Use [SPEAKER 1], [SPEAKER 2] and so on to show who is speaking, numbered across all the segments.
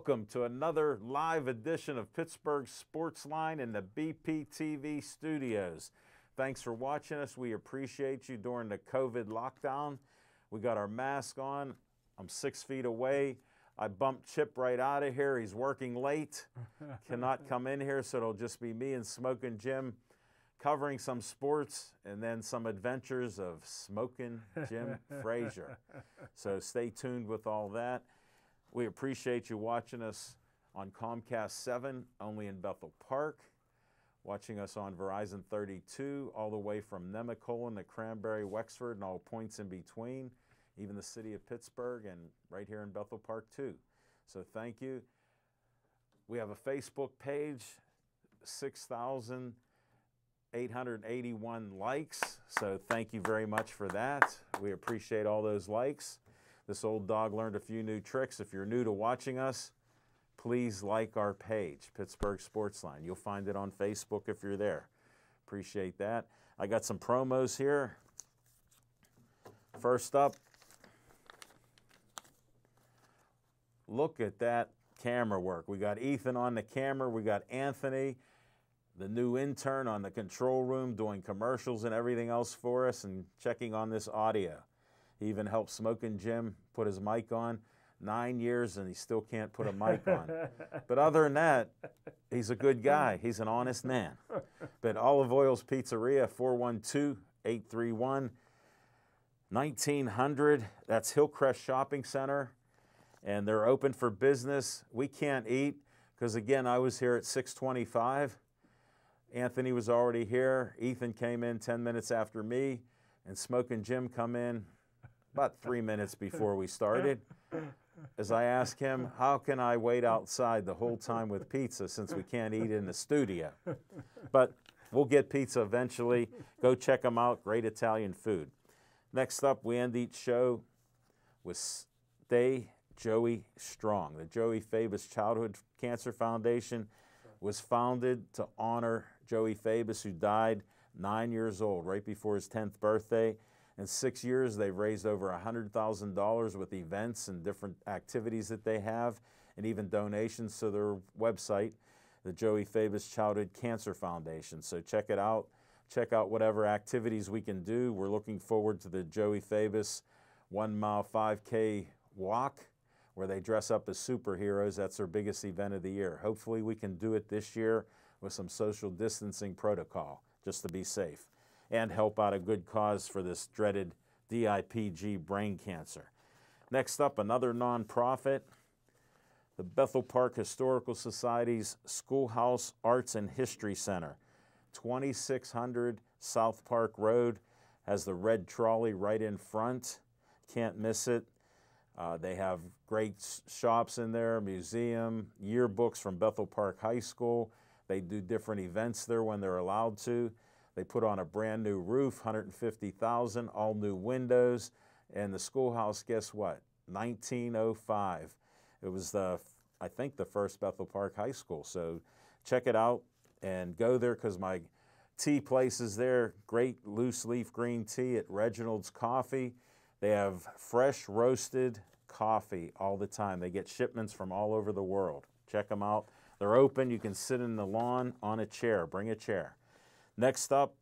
[SPEAKER 1] Welcome to another live edition of Pittsburgh Sportsline in the BPTV studios. Thanks for watching us. We appreciate you during the COVID lockdown. We got our mask on. I'm 6 feet away. I bumped Chip right out of here. He's working late, cannot come in here, so it'll just be me and Smokin' Jim covering some sports and then some adventures of Smokin' Jim Frazier. So stay tuned with all that. We appreciate you watching us on Comcast 7, only in Bethel Park, watching us on Verizon 32, all the way from Nemacolin to Cranberry, Wexford, and all points in between, even the city of Pittsburgh, and right here in Bethel Park too. So thank you. We have a Facebook page, 6,881 likes, so thank you very much for that. We appreciate all those likes. This old dog learned a few new tricks. If you're new to watching us, please like our page, Pittsburgh Sportsline. You'll find it on Facebook if you're there. Appreciate that. I got some promos here. First up, look at that camera work. We got Ethan on the camera. We got Anthony, the new intern, on the control room doing commercials and everything else for us and checking on this audio. He even helped Smokin' Jim put his mic on. 9 years and he still can't put a mic on. But other than that, he's a good guy. He's an honest man. But Olive Oil's Pizzeria, 412-831-1900. That's Hillcrest Shopping Center. And they're open for business. We can't eat because, again, I was here at 6:25. Anthony was already here. Ethan came in 10 minutes after me. And Smokin' Jim come in about 3 minutes before we started. As I asked him, how can I wait outside the whole time with pizza since we can't eat in the studio? But we'll get pizza eventually. Go check them out. Great Italian food. Next up, we end each show with Stay Joey Strong. The Joey Fabus Childhood Cancer Foundation was founded to honor Joey Fabus, who died 9 years old, right before his 10th birthday. In 6 years, they've raised over $100,000 with events and different activities that they have, and even donations to their website, the Joey Fabus Childhood Cancer Foundation. So check it out. Check out whatever activities we can do. We're looking forward to the Joey Fabus 1 mile 5K walk, where they dress up as superheroes. That's their biggest event of the year. Hopefully we can do it this year with some social distancing protocol, just to be safe, and help out a good cause for this dreaded DIPG brain cancer. Next up, another nonprofit, the Bethel Park Historical Society's Schoolhouse Arts and History Center. 2600 South Park Road, has the red trolley right in front. Can't miss it. They have great shops in there, museum, yearbooks from Bethel Park High School. They do different events there when they're allowed to. They put on a brand new roof, $150,000, all new windows, and the schoolhouse, guess what? 1905. It was I think the first Bethel Park High School. So check it out and go there, because my tea place is there. Great loose leaf green tea at Reginald's Coffee. They have fresh roasted coffee all the time. They get shipments from all over the world. Check them out. They're open. You can sit in the lawn on a chair. Bring a chair. Next up,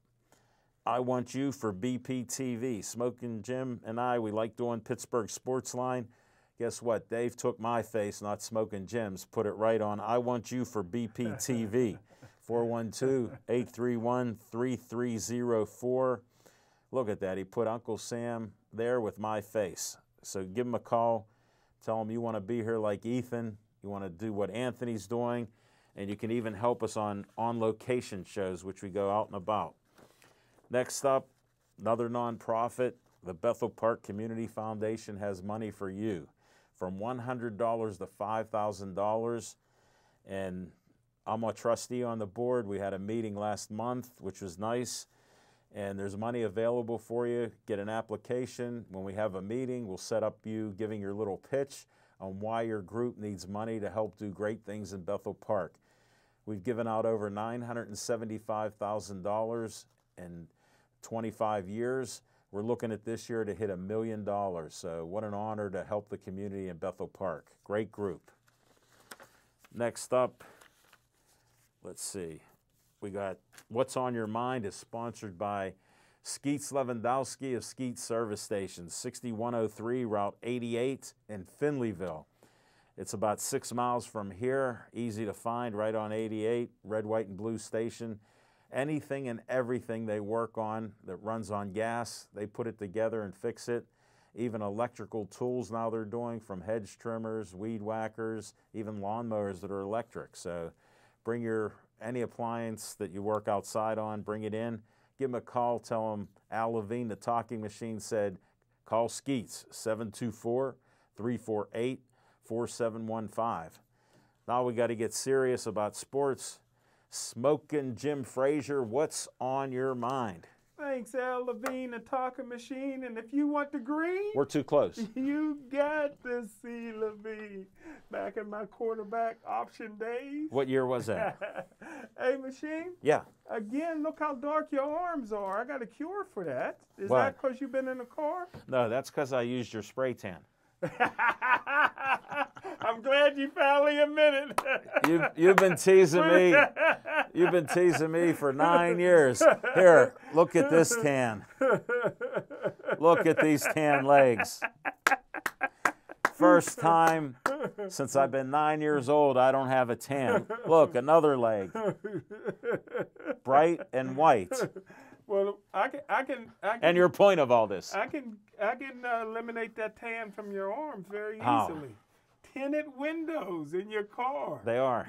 [SPEAKER 1] I Want You for BPTV. Smokin' Jim and I, we like doing Pittsburgh Sportsline. Guess what? Dave took my face, not Smokin' Jim's, put it right on I Want You for BPTV. 412-831-3304. Look at that. He put Uncle Sam there with my face. So give him a call. Tell him you want to be here like Ethan. You want to do what Anthony's doing. And you can even help us on location shows, which we go out and about. Next up, another nonprofit, the Bethel Park Community Foundation has money for you, from $100 to $5,000. And I'm a trustee on the board. We had a meeting last month, which was nice. And there's money available for you. Get an application. When we have a meeting, we'll set up you giving your little pitch on why your group needs money to help do great things in Bethel Park. We've given out over $975,000 in 25 years. We're looking at this year to hit $1 million. So what an honor to help the community in Bethel Park. Great group. Next up, let's see. We got What's on Your Mind is sponsored by Skeets Lewandowski of Skeets Service Station, 6103 Route 88 in Finleyville. It's about 6 miles from here, easy to find, right on 88, red, white, and blue station. Anything and everything they work on that runs on gas, they put it together and fix it. Even electrical tools now they're doing, from hedge trimmers, weed whackers, even lawnmowers that are electric. So bring any appliance that you work outside on, bring it in. Give them a call, tell them Al Levine, the talking machine, said call Skeets, 724-348-4715. Now we got to get serious about sports. Smoking Jim Frazier, what's on your mind?
[SPEAKER 2] Thanks, Al Levine, the talking machine. And if you want the green,
[SPEAKER 1] We're too close.
[SPEAKER 2] you got to see Levine. Back in my quarterback option days.
[SPEAKER 1] What year was that?
[SPEAKER 2] Hey, machine.
[SPEAKER 1] Yeah.
[SPEAKER 2] Again, look how dark your arms are. I got a cure for that. Is
[SPEAKER 1] What?
[SPEAKER 2] that because you've been in the car?
[SPEAKER 1] No, that's because I used your spray tan.
[SPEAKER 2] I'm glad you finally admitted it.
[SPEAKER 1] You've been teasing me. You've been teasing me for 9 years. Here, look at this tan. Look at these tan legs. First time since I've been 9 years old, I don't have a tan. Look, another leg. Bright and white.
[SPEAKER 2] Well, I can.
[SPEAKER 1] And your point of all this.
[SPEAKER 2] I can eliminate that tan from your arms very
[SPEAKER 1] How?
[SPEAKER 2] easily. Tinted windows in your car.
[SPEAKER 1] They are.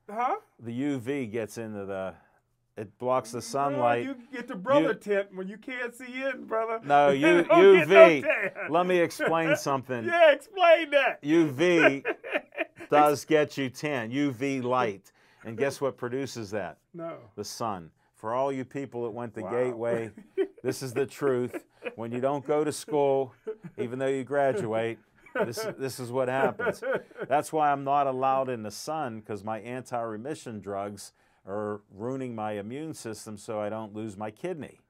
[SPEAKER 2] Huh?
[SPEAKER 1] The UV gets into it blocks the
[SPEAKER 2] Well,
[SPEAKER 1] sunlight.
[SPEAKER 2] you get the brother tint when you can't see in, brother.
[SPEAKER 1] No,
[SPEAKER 2] You don't
[SPEAKER 1] UV.
[SPEAKER 2] get no tan.
[SPEAKER 1] Let me explain something.
[SPEAKER 2] Yeah, explain that.
[SPEAKER 1] UV does get you tan, UV light. And guess what produces that?
[SPEAKER 2] No.
[SPEAKER 1] The sun. For all you people that went to
[SPEAKER 2] Wow.
[SPEAKER 1] Gateway, this is the truth. When you don't go to school, even though you graduate, this is what happens. That's why I'm not allowed in the sun, because my anti-remission drugs are ruining my immune system so I don't lose my kidney.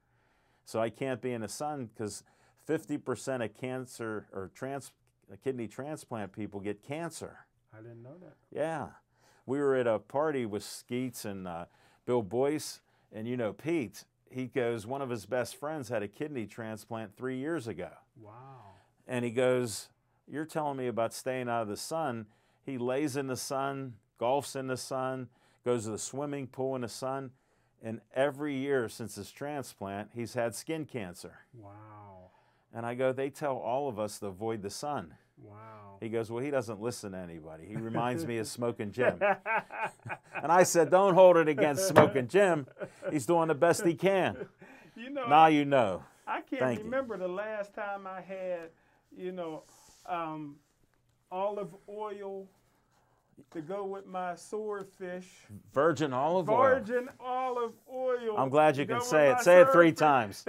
[SPEAKER 1] So I can't be in the sun, because 50% of cancer or kidney transplant people get cancer.
[SPEAKER 2] I didn't know that.
[SPEAKER 1] Yeah. We were at a party with Skeets and Bill Boyce, and you know Pete, he goes, one of his best friends had a kidney transplant 3 years ago.
[SPEAKER 2] Wow.
[SPEAKER 1] And he goes, you're telling me about staying out of the sun. He lays in the sun, golfs in the sun, goes to the swimming pool in the sun, and every year since his transplant, he's had skin cancer.
[SPEAKER 2] Wow.
[SPEAKER 1] And I go, they tell all of us to avoid the sun.
[SPEAKER 2] Wow.
[SPEAKER 1] He goes, well, he doesn't listen to anybody. He reminds me of Smoking Jim. And I said, don't hold it against Smoking Jim. He's doing the best he can.
[SPEAKER 2] You know,
[SPEAKER 1] Now you know.
[SPEAKER 2] I can't
[SPEAKER 1] Thank you.
[SPEAKER 2] remember the last time I had, olive oil to go with my swordfish.
[SPEAKER 1] Virgin olive oil.
[SPEAKER 2] Virgin olive oil.
[SPEAKER 1] I'm glad you
[SPEAKER 2] to
[SPEAKER 1] can
[SPEAKER 2] go
[SPEAKER 1] say
[SPEAKER 2] with
[SPEAKER 1] it.
[SPEAKER 2] my
[SPEAKER 1] Say it 3
[SPEAKER 2] swordfish.
[SPEAKER 1] times.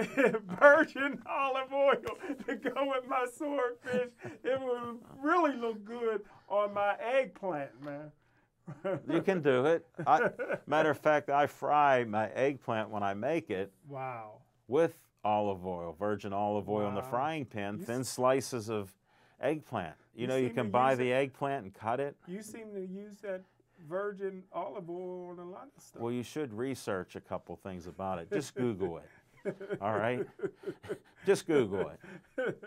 [SPEAKER 2] Virgin olive oil to go with my swordfish. It would really look good on my eggplant, man.
[SPEAKER 1] You can do it. Matter of fact, I fry my eggplant when I make it
[SPEAKER 2] Wow.
[SPEAKER 1] with olive oil, virgin olive oil in the
[SPEAKER 2] Wow.
[SPEAKER 1] frying pan,
[SPEAKER 2] You
[SPEAKER 1] thin slices of eggplant. You know, you
[SPEAKER 2] seem
[SPEAKER 1] can
[SPEAKER 2] to
[SPEAKER 1] buy
[SPEAKER 2] use
[SPEAKER 1] the
[SPEAKER 2] it.
[SPEAKER 1] eggplant and cut it.
[SPEAKER 2] You seem to use that virgin olive oil on a lot of stuff.
[SPEAKER 1] Well, you should research a couple things about it. Just Google it. All right? Just Google it.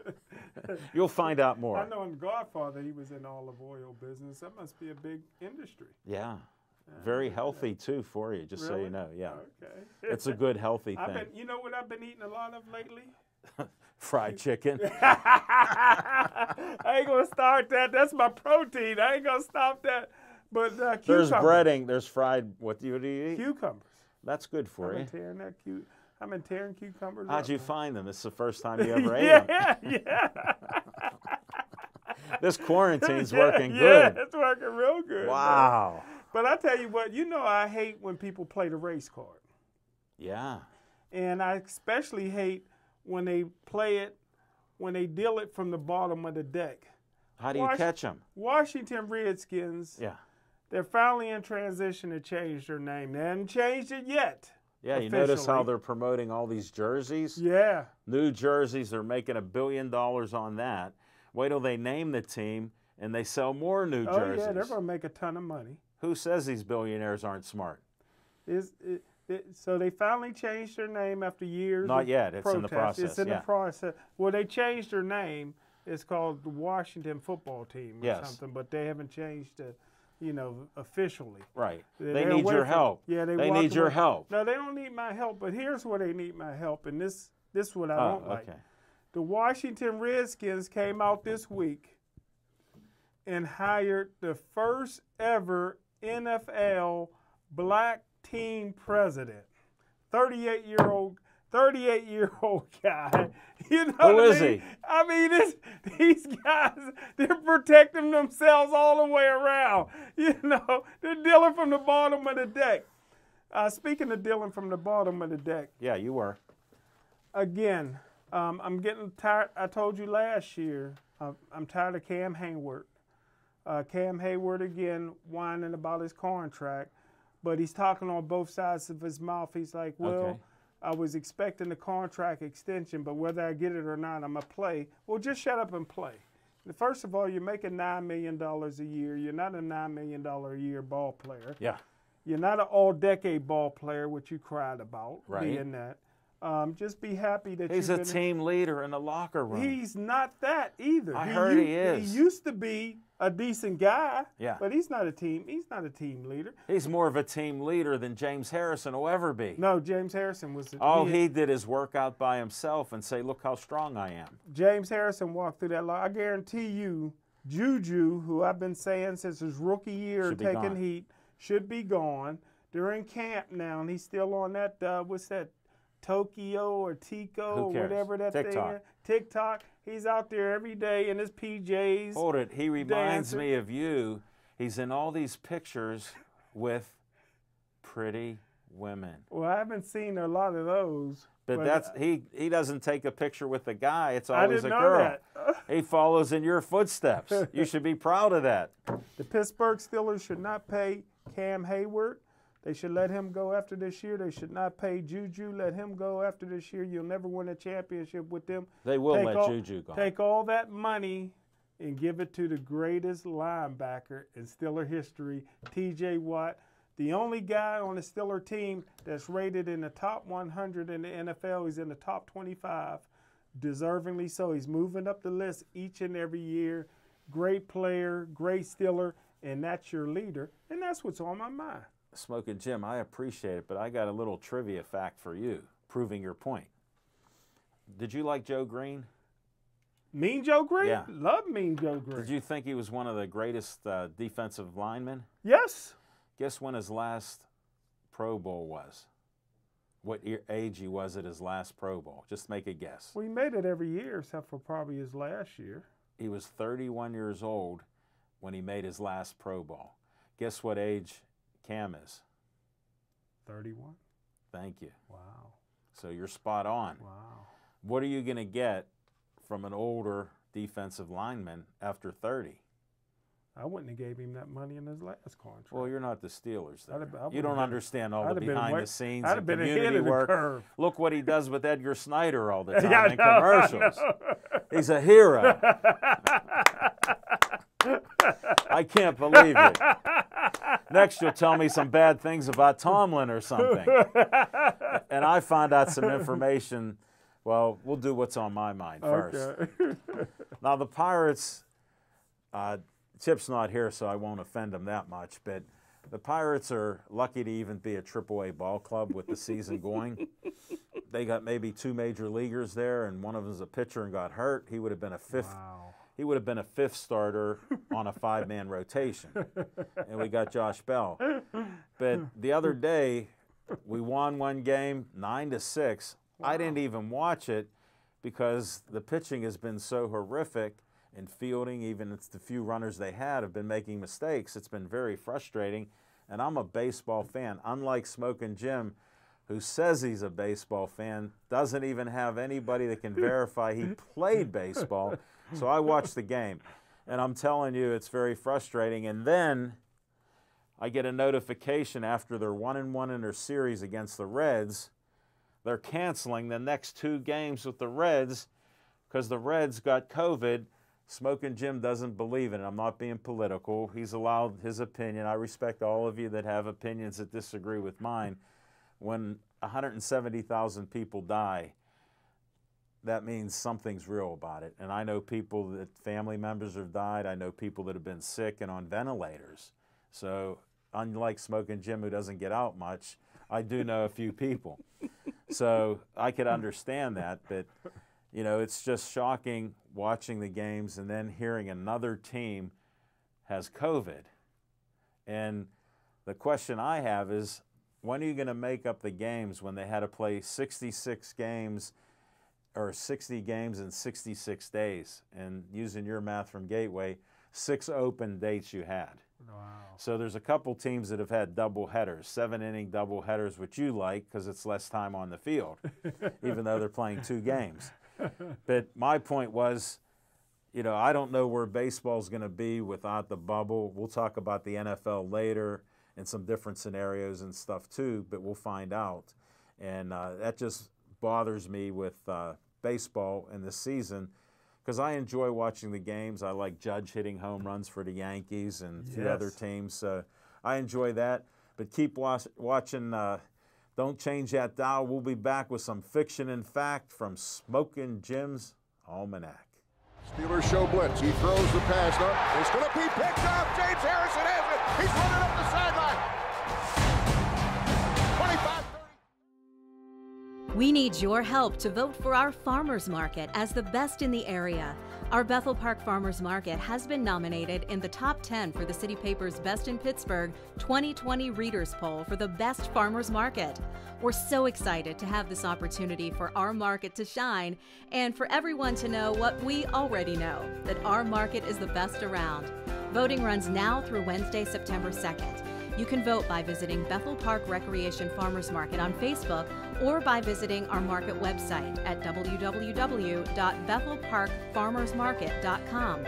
[SPEAKER 1] You'll find out more.
[SPEAKER 2] I know in Godfather he was in olive oil business. That must be a big industry.
[SPEAKER 1] Yeah. Very healthy, too, for you, just so
[SPEAKER 2] Really?
[SPEAKER 1] you know. Yeah.
[SPEAKER 2] Okay.
[SPEAKER 1] It's a good, healthy
[SPEAKER 2] I've
[SPEAKER 1] thing.
[SPEAKER 2] been, you know what I've been eating a lot of lately?
[SPEAKER 1] Fried chicken.
[SPEAKER 2] I ain't gonna start that. That's my protein. I ain't gonna stop that. But
[SPEAKER 1] There's
[SPEAKER 2] cucumbers.
[SPEAKER 1] breading. There's fried. What do you eat?
[SPEAKER 2] Cucumbers.
[SPEAKER 1] That's good for
[SPEAKER 2] I've
[SPEAKER 1] you.
[SPEAKER 2] been tearing that I've been tearing cucumbers.
[SPEAKER 1] How'd
[SPEAKER 2] up,
[SPEAKER 1] you
[SPEAKER 2] man.
[SPEAKER 1] find them? This is the first time you ever ate them.
[SPEAKER 2] Yeah.
[SPEAKER 1] This quarantine's working
[SPEAKER 2] Yeah,
[SPEAKER 1] good.
[SPEAKER 2] it's working real good. man.
[SPEAKER 1] Wow.
[SPEAKER 2] But I tell you what, I hate when people play the race card.
[SPEAKER 1] Yeah.
[SPEAKER 2] And I especially hate when they play it, when they deal it from the bottom of the deck.
[SPEAKER 1] How do you catch them?
[SPEAKER 2] Washington Redskins,
[SPEAKER 1] Yeah.
[SPEAKER 2] they're finally in transition to change their name. They haven't changed it yet.
[SPEAKER 1] Yeah, you notice how
[SPEAKER 2] officially.
[SPEAKER 1] they're promoting all these jerseys?
[SPEAKER 2] Yeah.
[SPEAKER 1] New jerseys, they're making $1 billion on that. Wait till they name the team, and they sell more new
[SPEAKER 2] Oh,
[SPEAKER 1] jerseys.
[SPEAKER 2] yeah, they're going to make a ton of money.
[SPEAKER 1] Who says these billionaires aren't smart?
[SPEAKER 2] So they finally changed their name after years
[SPEAKER 1] Not
[SPEAKER 2] of
[SPEAKER 1] yet. It's in the
[SPEAKER 2] protest.
[SPEAKER 1] process.
[SPEAKER 2] It's in
[SPEAKER 1] yeah.
[SPEAKER 2] the process. Well, they changed their name. It's called the Washington Football Team or
[SPEAKER 1] Yes.
[SPEAKER 2] something, but they haven't changed it, officially.
[SPEAKER 1] Right.
[SPEAKER 2] They're
[SPEAKER 1] They need
[SPEAKER 2] away
[SPEAKER 1] your
[SPEAKER 2] from-
[SPEAKER 1] help.
[SPEAKER 2] Yeah,
[SPEAKER 1] They
[SPEAKER 2] walked
[SPEAKER 1] need your
[SPEAKER 2] away.
[SPEAKER 1] help.
[SPEAKER 2] No, they don't need my help, but here's where they need my help, and this is what I
[SPEAKER 1] Oh,
[SPEAKER 2] don't like.
[SPEAKER 1] okay.
[SPEAKER 2] The Washington Redskins came out this week and hired the first ever NFL black team president. 38-year-old guy. You know
[SPEAKER 1] Who
[SPEAKER 2] what
[SPEAKER 1] is
[SPEAKER 2] I mean?
[SPEAKER 1] he?
[SPEAKER 2] I mean, these guys, they're protecting themselves all the way around. They're dealing from the bottom of the deck. Speaking of dealing from the bottom of the deck,
[SPEAKER 1] Yeah, you were.
[SPEAKER 2] again, I'm getting tired. I told you last year, I'm tired of Cam Hayward. Cam Hayward, again, whining about his contract, but he's talking on both sides of his mouth. He's like, well,
[SPEAKER 1] Okay.
[SPEAKER 2] I was expecting the contract extension, but whether I get it or not, I'm going to play. Well, just shut up and play. First of all, you're making $9 million a year. You're not a $9 million a year ball player.
[SPEAKER 1] Yeah.
[SPEAKER 2] You're not an all-decade ball player, which you cried about
[SPEAKER 1] Right.
[SPEAKER 2] being that. Just be happy that
[SPEAKER 1] He's
[SPEAKER 2] you've
[SPEAKER 1] a
[SPEAKER 2] been
[SPEAKER 1] team leader in the locker room.
[SPEAKER 2] He's not that either.
[SPEAKER 1] I heard he is.
[SPEAKER 2] He used to be a decent guy.
[SPEAKER 1] Yeah.
[SPEAKER 2] But he's not a team leader.
[SPEAKER 1] He's more of a team leader than James Harrison will ever be.
[SPEAKER 2] No, James Harrison was.
[SPEAKER 1] He did his workout by himself and say, look how strong I am.
[SPEAKER 2] James Harrison walked through that line. I guarantee you, Juju, who I've been saying since his rookie year,
[SPEAKER 1] Should be
[SPEAKER 2] taking
[SPEAKER 1] gone.
[SPEAKER 2] heat, should be gone. They're in camp now, and he's still on that, what's that, Tokyo or Tico
[SPEAKER 1] Who
[SPEAKER 2] or
[SPEAKER 1] cares?
[SPEAKER 2] whatever that thing
[SPEAKER 1] TikTok.
[SPEAKER 2] is. TikTok. He's out there every day in his PJs.
[SPEAKER 1] Hold it. He reminds
[SPEAKER 2] dancing.
[SPEAKER 1] me of you. He's in all these pictures with pretty women.
[SPEAKER 2] Well, I haven't seen a lot of those.
[SPEAKER 1] But that's he doesn't take a picture with a guy. It's
[SPEAKER 2] I
[SPEAKER 1] always
[SPEAKER 2] didn't
[SPEAKER 1] a
[SPEAKER 2] know
[SPEAKER 1] girl.
[SPEAKER 2] that.
[SPEAKER 1] He follows in your footsteps. You should be proud of that.
[SPEAKER 2] The Pittsburgh Steelers should not pay Cam Hayward. They should let him go after this year. They should not pay Juju. Let him go after this year. You'll never win a championship with them.
[SPEAKER 1] They will let Juju go.
[SPEAKER 2] Take all that money and give it to the greatest linebacker in Steeler history, T.J. Watt. The only guy on the Steeler team that's rated in the top 100 in the NFL. He's in the top 25, deservingly so. He's moving up the list each and every year. Great player, great Steeler, and that's your leader. And that's what's on my mind.
[SPEAKER 1] Smoking Jim, I appreciate it, but I got a little trivia fact for you, proving your point. Did you like Joe Green?
[SPEAKER 2] Mean Joe Green?
[SPEAKER 1] Yeah.
[SPEAKER 2] Love Mean Joe Green.
[SPEAKER 1] Did you think he was one of the greatest defensive linemen?
[SPEAKER 2] Yes.
[SPEAKER 1] Guess when his last Pro Bowl was? What age he was at his last Pro Bowl? Just make a guess.
[SPEAKER 2] Well, he made it every year except for probably his last year.
[SPEAKER 1] He was 31 years old when he made his last Pro Bowl. Guess what age Cam is?
[SPEAKER 2] 31.
[SPEAKER 1] Thank you.
[SPEAKER 2] Wow.
[SPEAKER 1] So you're spot on.
[SPEAKER 2] Wow.
[SPEAKER 1] What are you going to get from an older defensive lineman after 30?
[SPEAKER 2] I wouldn't have gave him that money in his last contract.
[SPEAKER 1] Well, you're not the Steelers there.
[SPEAKER 2] I would've
[SPEAKER 1] You don't
[SPEAKER 2] been-
[SPEAKER 1] understand all
[SPEAKER 2] I'd
[SPEAKER 1] the
[SPEAKER 2] have been
[SPEAKER 1] behind
[SPEAKER 2] way-
[SPEAKER 1] the scenes
[SPEAKER 2] I'd
[SPEAKER 1] and
[SPEAKER 2] have been ahead
[SPEAKER 1] community
[SPEAKER 2] of the
[SPEAKER 1] work.
[SPEAKER 2] curve.
[SPEAKER 1] Look what he does with Edgar Snyder all the time
[SPEAKER 2] Yeah, I
[SPEAKER 1] in
[SPEAKER 2] know, I
[SPEAKER 1] commercials.
[SPEAKER 2] know.
[SPEAKER 1] He's a hero. I can't believe it. Next, you'll tell me some bad things about Tomlin or something. And I find out some information. Well, we'll do what's on my mind first.
[SPEAKER 2] Okay.
[SPEAKER 1] Now, the Pirates, Chip's not here, so I won't offend him that much, but the Pirates are lucky to even be a AAA ball club with the season going. They got maybe 2 major leaguers there, and one of them is a pitcher and got hurt. He would have been a fifth.
[SPEAKER 2] Wow.
[SPEAKER 1] He would have been a 5th starter on a 5-man rotation, and we got Josh Bell. But the other day, we won one game 9-6. Wow. I didn't even watch it because the pitching has been so horrific, and fielding, even it's the few runners they had, have been making mistakes. It's been very frustrating, and I'm a baseball fan. Unlike Smokin' Jim, who says he's a baseball fan, doesn't even have anybody that can verify he played baseball. So I watched the game, and I'm telling you, it's very frustrating. And then I get a notification after they're 1-1 in their series against the Reds. They're canceling the next 2 games with the Reds because the Reds got COVID. Smoking Jim doesn't believe in it. I'm not being political. He's allowed his opinion. I respect all of you that have opinions that disagree with mine. When 170,000 people die, that means something's real about it. And I know people that family members have died. I know people that have been sick and on ventilators. So unlike Smoking Jim, who doesn't get out much, I do know a few people. So I could understand that, but you know, it's just shocking watching the games and then hearing another team has COVID. And the question I have is, when are you going to make up the games when they had to play 66 games or 60 games in 66 days? And using your math from Gateway, 6 open dates you had.
[SPEAKER 2] Wow.
[SPEAKER 1] So there's a couple teams that have had double headers, 7-inning double headers, which you like because it's less time on the field, even though they're playing 2 games. But my point was, you know, I don't know where baseball's going to be without the bubble. We'll talk about the NFL later and some different scenarios and stuff too, but we'll find out. And that just bothers me with baseball in this season, because I enjoy watching the games. I like Judge hitting home runs for the Yankees and a few other teams. So I enjoy that. But keep watching. Don't change that dial. We'll be back with some fiction and fact from Smoking Jim's Almanac.
[SPEAKER 3] Steelers show blitz. He throws the pass up. It's going to be picked up. James Harrison has it. He's running up the sideline. 25-30.
[SPEAKER 4] We need your help to vote for our farmers market as the best in the area. Our Bethel Park Farmers Market has been nominated in the top 10 for the City Paper's Best in Pittsburgh 2020 Readers Poll for the best farmers market. We're so excited to have this opportunity for our market to shine and for everyone to know what we already know, that our market is the best around. Voting runs now through Wednesday, September 2nd. You can vote by visiting Bethel Park Recreation Farmers Market on Facebook or by visiting our market website at www.bethelparkfarmersmarket.com.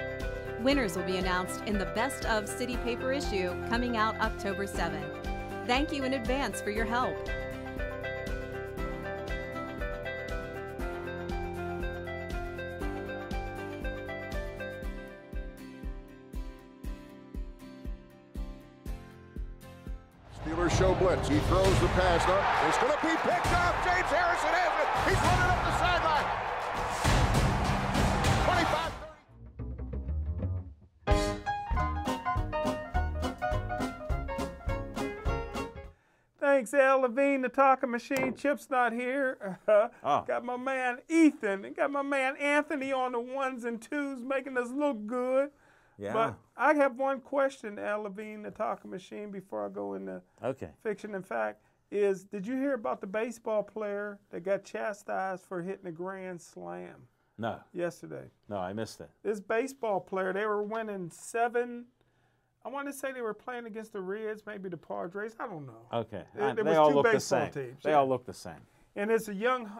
[SPEAKER 4] Winners will be announced in the Best of City Paper issue coming out October 7th. Thank you in advance for your help.
[SPEAKER 3] Steelers show blitz. He throws the pass up. It's going to be picked up. James Harrison has it. He's running up the sideline. 25-30.
[SPEAKER 2] Thanks, Al Levine, the talking machine. Chip's not here. Got my man Ethan and got my man Anthony on the 1s and 2s, making us look good.
[SPEAKER 1] Yeah.
[SPEAKER 2] But I have one question, Al Levine, the talking machine, before I go into fiction and fact. Did you hear about the baseball player that got chastised for hitting a grand slam?
[SPEAKER 1] No.
[SPEAKER 2] Yesterday.
[SPEAKER 1] No, I missed it.
[SPEAKER 2] This baseball player, they were winning 7. I want to say they were playing against the Reds, maybe the Padres. I don't know.
[SPEAKER 1] Okay.
[SPEAKER 2] They
[SPEAKER 1] all
[SPEAKER 2] two
[SPEAKER 1] look the
[SPEAKER 2] baseball
[SPEAKER 1] same.
[SPEAKER 2] teams.
[SPEAKER 1] They all look the same.
[SPEAKER 2] And it's a young,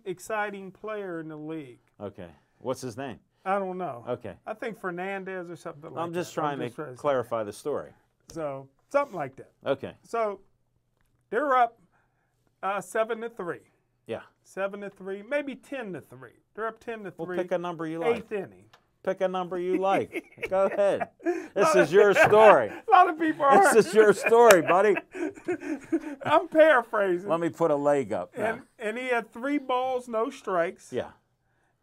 [SPEAKER 2] exciting player in the league.
[SPEAKER 1] Okay. What's his name?
[SPEAKER 2] I don't know.
[SPEAKER 1] Okay.
[SPEAKER 2] I think Fernandez or something like that.
[SPEAKER 1] I'm just trying to clarify the story.
[SPEAKER 2] So, something like that.
[SPEAKER 1] Okay.
[SPEAKER 2] So, they're up 7-3.
[SPEAKER 1] Yeah.
[SPEAKER 2] 7-3, maybe 10-3. They're up 10-3.
[SPEAKER 1] Well, pick a number you like.
[SPEAKER 2] 8th inning.
[SPEAKER 1] Pick a number you like. Go ahead. This is your story.
[SPEAKER 2] A lot of people are.
[SPEAKER 1] This is your story, buddy.
[SPEAKER 2] I'm paraphrasing.
[SPEAKER 1] Let me put a leg up.
[SPEAKER 2] And he had 3 balls, no strikes.
[SPEAKER 1] Yeah.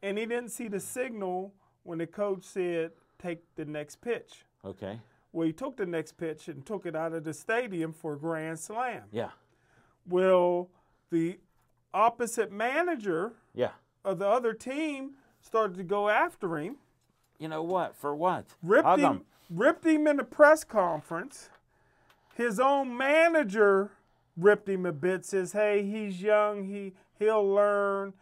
[SPEAKER 2] And he didn't see the signal when the coach said, take the next pitch.
[SPEAKER 1] Okay.
[SPEAKER 2] Well, he took the next pitch and took it out of the stadium for a grand slam.
[SPEAKER 1] Yeah.
[SPEAKER 2] Well, the opposite manager of the other team started to go after him.
[SPEAKER 1] You know what? For what?
[SPEAKER 2] Ripped him in the press conference. His own manager ripped him a bit, says, hey, he's young, he'll learn.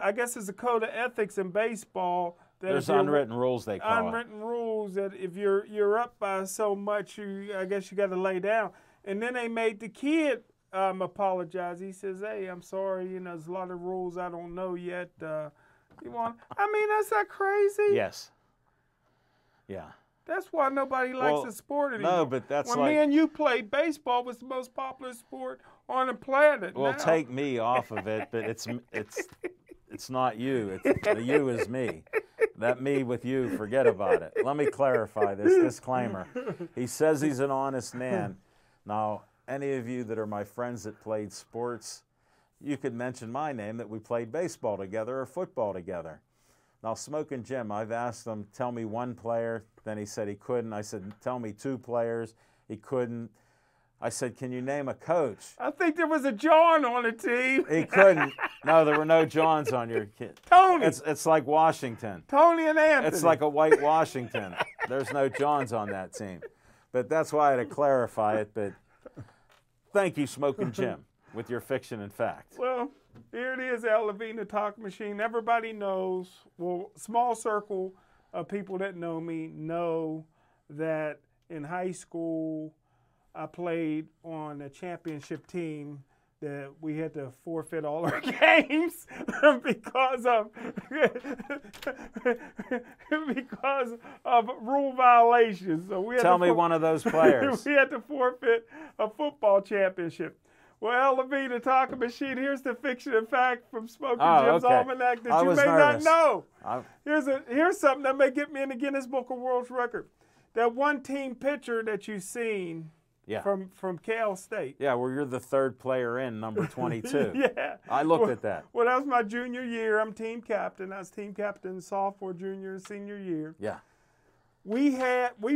[SPEAKER 2] I guess it's a code of ethics in baseball.
[SPEAKER 1] There's unwritten rules, they call it.
[SPEAKER 2] Unwritten rules that if you're up by so much, I guess you got to lay down. And then they made the kid apologize. He says, hey, I'm sorry, there's a lot of rules I don't know yet. That's that crazy?
[SPEAKER 1] Yes. Yeah.
[SPEAKER 2] That's why nobody likes the sport anymore.
[SPEAKER 1] No, but that's
[SPEAKER 2] when me and you played, baseball was the most popular sport on the planet.
[SPEAKER 1] Well,
[SPEAKER 2] now.
[SPEAKER 1] Take me off of it, but it's not you. The you is me. That me with you, forget about it. Let me clarify this disclaimer. He says he's an honest man. Now, any of you that are my friends that played sports, you could mention my name that we played baseball together or football together. Now, Smoking Jim, I've asked him, tell me one player. Then he said he couldn't. I said, tell me two players. He couldn't. I said, can you name a coach?
[SPEAKER 2] I think there was a John on the team.
[SPEAKER 1] He couldn't. No, there were no Johns on your kid.
[SPEAKER 2] Tony.
[SPEAKER 1] It's like Washington.
[SPEAKER 2] Tony and Anthony.
[SPEAKER 1] It's like a white Washington. There's no Johns on that team. But that's why I had to clarify it. But thank you, Smoking Jim, with your fiction and fact.
[SPEAKER 2] Well, here it is, Al Levine, the talk machine. Everybody knows, well, small circle of people that know me know that in high school I played on a championship team that we had to forfeit all our games because of rule violations. So we had
[SPEAKER 1] Tell me one of those players.
[SPEAKER 2] We had to forfeit a football championship. Well, Al Levine, the talking machine, here's the fiction and fact from Smoking Jim's Almanac that you may not know. Here's something that may get me in the Guinness Book of World Records. That one team picture that you've seen from Cal State.
[SPEAKER 1] Yeah, well, you're the third player in, number 22.
[SPEAKER 2] Yeah.
[SPEAKER 1] I looked at that.
[SPEAKER 2] Well, that was my junior year. I'm team captain. I was team captain sophomore, junior, and senior year.
[SPEAKER 1] Yeah.
[SPEAKER 2] We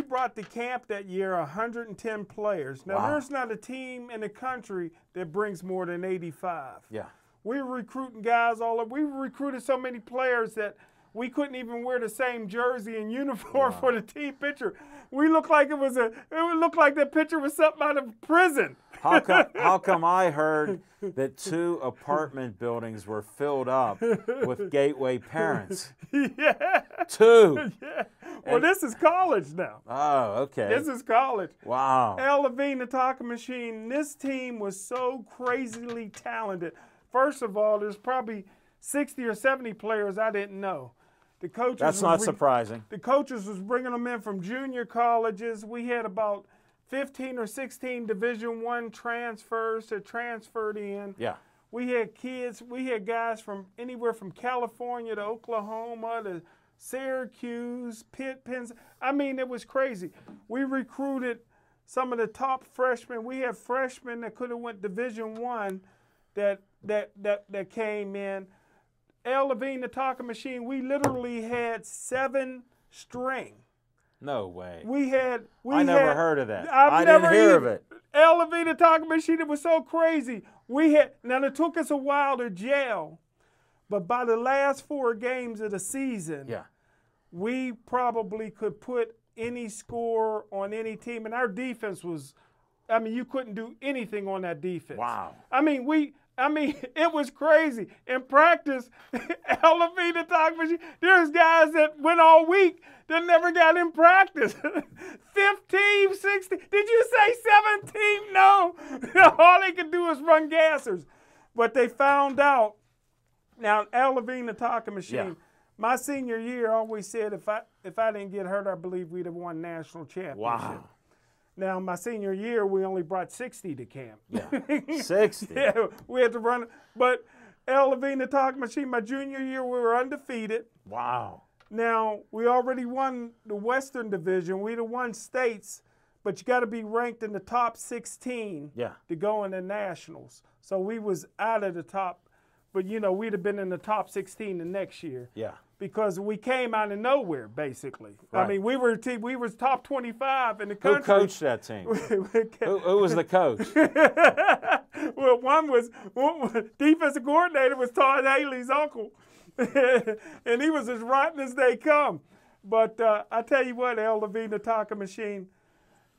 [SPEAKER 2] brought to camp that year 110 players. Now, there's not a team in the country that brings more than 85.
[SPEAKER 1] Yeah.
[SPEAKER 2] We were recruiting guys all over. We recruited so many players that we couldn't even wear the same jersey and uniform for the team picture. We looked like it looked like that picture was something out of prison.
[SPEAKER 1] How come I heard that 2 apartment buildings were filled up with Gateway parents?
[SPEAKER 2] Yeah.
[SPEAKER 1] 2.
[SPEAKER 2] Yeah. Well, this is college now.
[SPEAKER 1] Oh, okay.
[SPEAKER 2] This is college.
[SPEAKER 1] Wow.
[SPEAKER 2] Al Levine, the talking machine, this team was so crazily talented. First of all, there's probably 60 or 70 players I didn't know. The coaches
[SPEAKER 1] That's not surprising.
[SPEAKER 2] The coaches was bringing them in from junior colleges. We had about 15 or 16 Division I transfers that transferred in.
[SPEAKER 1] Yeah.
[SPEAKER 2] We had guys from anywhere from California to Oklahoma to Syracuse, Pitt, Penn. I mean, it was crazy. We recruited some of the top freshmen. We had freshmen that could have went Division I that came in. Al Levine, the talking machine, we literally had 7 string.
[SPEAKER 1] No way.
[SPEAKER 2] I
[SPEAKER 1] never heard of that.
[SPEAKER 2] I
[SPEAKER 1] didn't hear of it.
[SPEAKER 2] Al Levine, the talking machine, it was so crazy. Now it took us a while to gel, but by the last 4 games of the season, we probably could put any score on any team, and our defense was, you couldn't do anything on that defense.
[SPEAKER 1] Wow.
[SPEAKER 2] It was crazy. In practice, Al Levine, the talking machine, there's guys that went all week that never got in practice. 15, 16. Did you say 17? No. All they could do was run gassers. But they found out. Now, Al Levine, the talking machine, my senior year, I always said if I didn't get hurt, I believe we'd have won national championship.
[SPEAKER 1] Wow.
[SPEAKER 2] Now, my senior year, we only brought 60 to camp.
[SPEAKER 1] Yeah. 60?
[SPEAKER 2] Yeah, we had to run. But Al Levine, the talking machine, my junior year, we were undefeated.
[SPEAKER 1] Wow.
[SPEAKER 2] Now, we already won the Western Division. We'd have won states, but you got to be ranked in the top 16 to go in the nationals. So we was out of the top, but, we'd have been in the top 16 the next year.
[SPEAKER 1] Yeah.
[SPEAKER 2] Because we came out of nowhere, basically.
[SPEAKER 1] Right.
[SPEAKER 2] We were top 25 in the country.
[SPEAKER 1] Who coached that team? Who was the coach?
[SPEAKER 2] Well, one defensive coordinator was Todd Haley's uncle, and he was as rotten as they come. But I tell you what, Al Levine, the talking machine,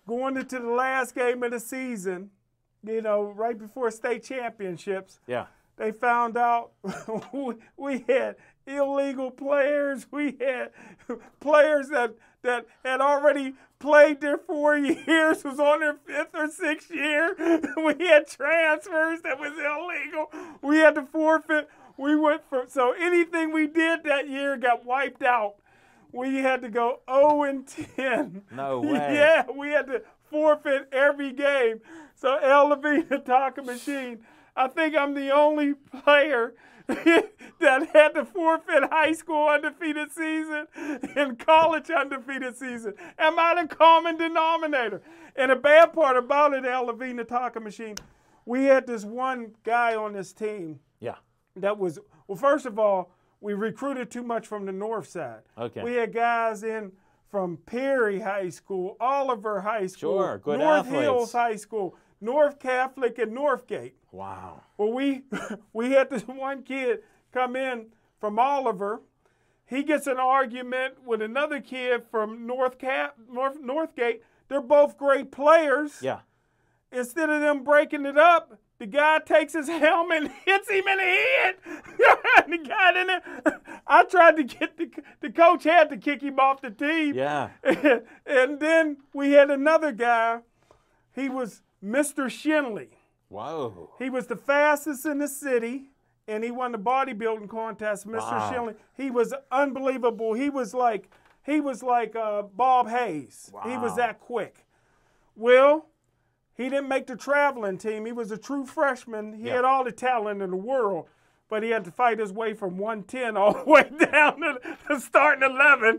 [SPEAKER 2] going into the last game of the season, right before state championships.
[SPEAKER 1] Yeah.
[SPEAKER 2] They found out we had illegal players. We had players that had already played their 4 years, was on their 5th or 6th year. We had transfers that was illegal. We had to forfeit. So anything we did that year got wiped out. We had to go 0-10.
[SPEAKER 1] No way.
[SPEAKER 2] Yeah, we had to forfeit every game. So Al Levine, the talking machine, I think I'm the only player that had to forfeit high school undefeated season and college undefeated season. Am I the common denominator? And the bad part about it, Al Levine, the Talking Machine, we had this one guy on this team
[SPEAKER 1] Yeah.
[SPEAKER 2] that was, well, first of all, we recruited too much from the north side.
[SPEAKER 1] Okay.
[SPEAKER 2] We had guys in from Perry High School, Oliver High School,
[SPEAKER 1] Sure, good
[SPEAKER 2] North
[SPEAKER 1] athletes.
[SPEAKER 2] Hills High School, North Catholic, and Northgate.
[SPEAKER 1] Wow.
[SPEAKER 2] Well, we had this one kid come in from Oliver. He gets an argument with another kid from Northgate. They're both great players.
[SPEAKER 1] Yeah.
[SPEAKER 2] Instead of them breaking it up, the guy takes his helmet and hits him in the head. The guy in there. I tried to get the coach had to kick him off the team.
[SPEAKER 1] Yeah.
[SPEAKER 2] And then we had another guy. He was Mr. Shinley.
[SPEAKER 1] Whoa.
[SPEAKER 2] He was the fastest in the city, and he won the bodybuilding contest, Mr.
[SPEAKER 1] Wow.
[SPEAKER 2] Shinley. He was unbelievable. He was like Bob Hayes. He was
[SPEAKER 1] Wow.
[SPEAKER 2] that quick. Well, he didn't make the traveling team. He was a true freshman. He had all the talent in the world, but he had to fight his way from 110 all the way down to starting 11.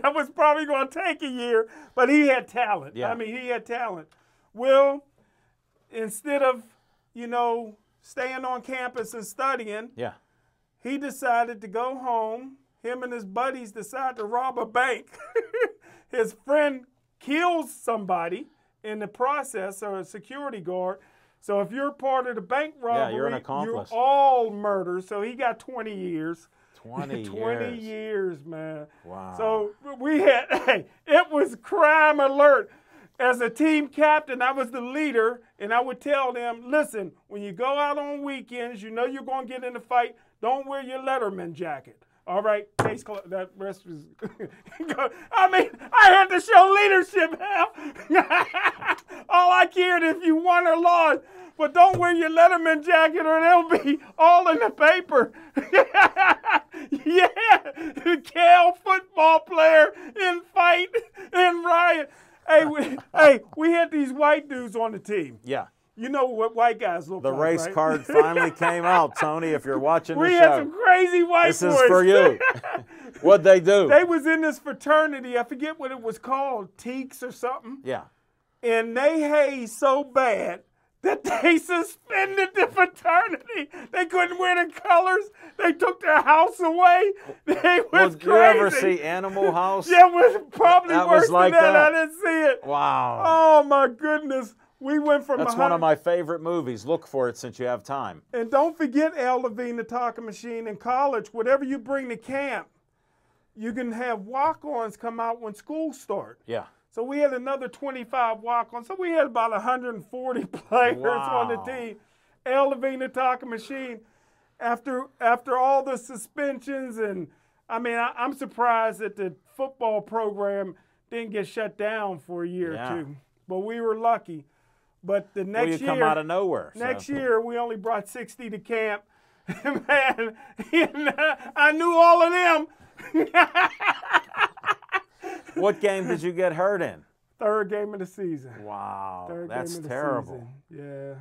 [SPEAKER 2] That was probably going to take a year, but he had talent.
[SPEAKER 1] Yeah.
[SPEAKER 2] I mean, he had talent. Well, instead of, staying on campus and studying,
[SPEAKER 1] Yeah.
[SPEAKER 2] he decided to go home. Him and his buddies decided to rob a bank. His friend kills somebody in the process, or a security guard. So if you're part of the bank robbery,
[SPEAKER 1] you're an accomplice.
[SPEAKER 2] you're all murder. So he got 20 years.
[SPEAKER 1] 20
[SPEAKER 2] 20
[SPEAKER 1] years.
[SPEAKER 2] years, man.
[SPEAKER 1] Wow.
[SPEAKER 2] So it was crime alert. As a team captain, I was the leader, and I would tell them, listen, when you go out on weekends, you know you're going to get in a fight, don't wear your Letterman jacket. All right, case closed. That rest was. I mean, I had to show leadership, Hal. All I cared if you won or lost, but don't wear your Letterman jacket or they'll be all in the paper. Yeah, Cal football player in fight in riot. Hey, we had these white dudes on the team.
[SPEAKER 1] Yeah.
[SPEAKER 2] You know what white guys look
[SPEAKER 1] The
[SPEAKER 2] like,
[SPEAKER 1] race
[SPEAKER 2] right?
[SPEAKER 1] card finally came out, Tony, if you're watching the
[SPEAKER 2] We
[SPEAKER 1] show.
[SPEAKER 2] had some crazy white
[SPEAKER 1] This
[SPEAKER 2] boys.
[SPEAKER 1] is for you. What'd they do?
[SPEAKER 2] They was in this fraternity. I forget what it was called, Teeks or something.
[SPEAKER 1] Yeah.
[SPEAKER 2] And they hazed so bad that they suspended the fraternity. They couldn't wear the colors. They took their house away. They was
[SPEAKER 1] Did
[SPEAKER 2] crazy.
[SPEAKER 1] you ever see Animal House?
[SPEAKER 2] Yeah, it was probably
[SPEAKER 1] That
[SPEAKER 2] worse
[SPEAKER 1] was like
[SPEAKER 2] than that.
[SPEAKER 1] that.
[SPEAKER 2] I didn't see it.
[SPEAKER 1] Wow.
[SPEAKER 2] Oh, my goodness. We went from
[SPEAKER 1] That's
[SPEAKER 2] 100
[SPEAKER 1] one of my favorite movies. Look for it since you have time.
[SPEAKER 2] And don't forget Al Levine, the Talking Machine. In college, whatever you bring to camp, you can have walk-ons come out when school starts.
[SPEAKER 1] Yeah.
[SPEAKER 2] So we had another 25 walk-ons. So we had about 140 players on the
[SPEAKER 1] Wow.
[SPEAKER 2] team. Al Levine, the Talking Machine. After all the suspensions, and I mean, I'm surprised that the football program didn't get shut down for a year
[SPEAKER 1] Yeah.
[SPEAKER 2] or two. But we were lucky. But the
[SPEAKER 1] Well,
[SPEAKER 2] next
[SPEAKER 1] you
[SPEAKER 2] year,
[SPEAKER 1] come out of nowhere.
[SPEAKER 2] next
[SPEAKER 1] so.
[SPEAKER 2] year, we only brought 60 to camp. Man, I knew all of them.
[SPEAKER 1] What game did you get hurt in?
[SPEAKER 2] Third game of the season.
[SPEAKER 1] Wow.
[SPEAKER 2] Third
[SPEAKER 1] That's
[SPEAKER 2] game of the
[SPEAKER 1] terrible.
[SPEAKER 2] season. Yeah.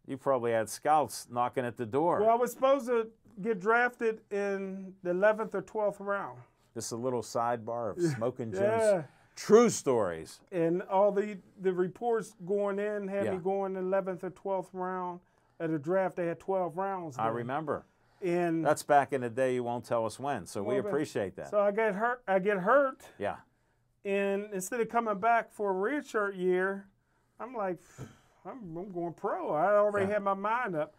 [SPEAKER 1] You probably had scouts knocking at the door.
[SPEAKER 2] Well, I was supposed to get drafted in the 11th or 12th round.
[SPEAKER 1] Just a little sidebar of Smoking Jim's
[SPEAKER 2] Yeah.
[SPEAKER 1] true stories.
[SPEAKER 2] And all the reports going in had
[SPEAKER 1] Yeah.
[SPEAKER 2] me going 11th or 12th round. At a draft, they had 12 rounds.
[SPEAKER 1] I
[SPEAKER 2] then.
[SPEAKER 1] remember.
[SPEAKER 2] And
[SPEAKER 1] That's back in the day. You won't tell us when, so we
[SPEAKER 2] Well, but-
[SPEAKER 1] appreciate that.
[SPEAKER 2] so I get hurt.
[SPEAKER 1] Yeah.
[SPEAKER 2] And instead of coming back for a redshirt year, I'm like, I'm going pro. I already
[SPEAKER 1] Yeah.
[SPEAKER 2] had my mind up.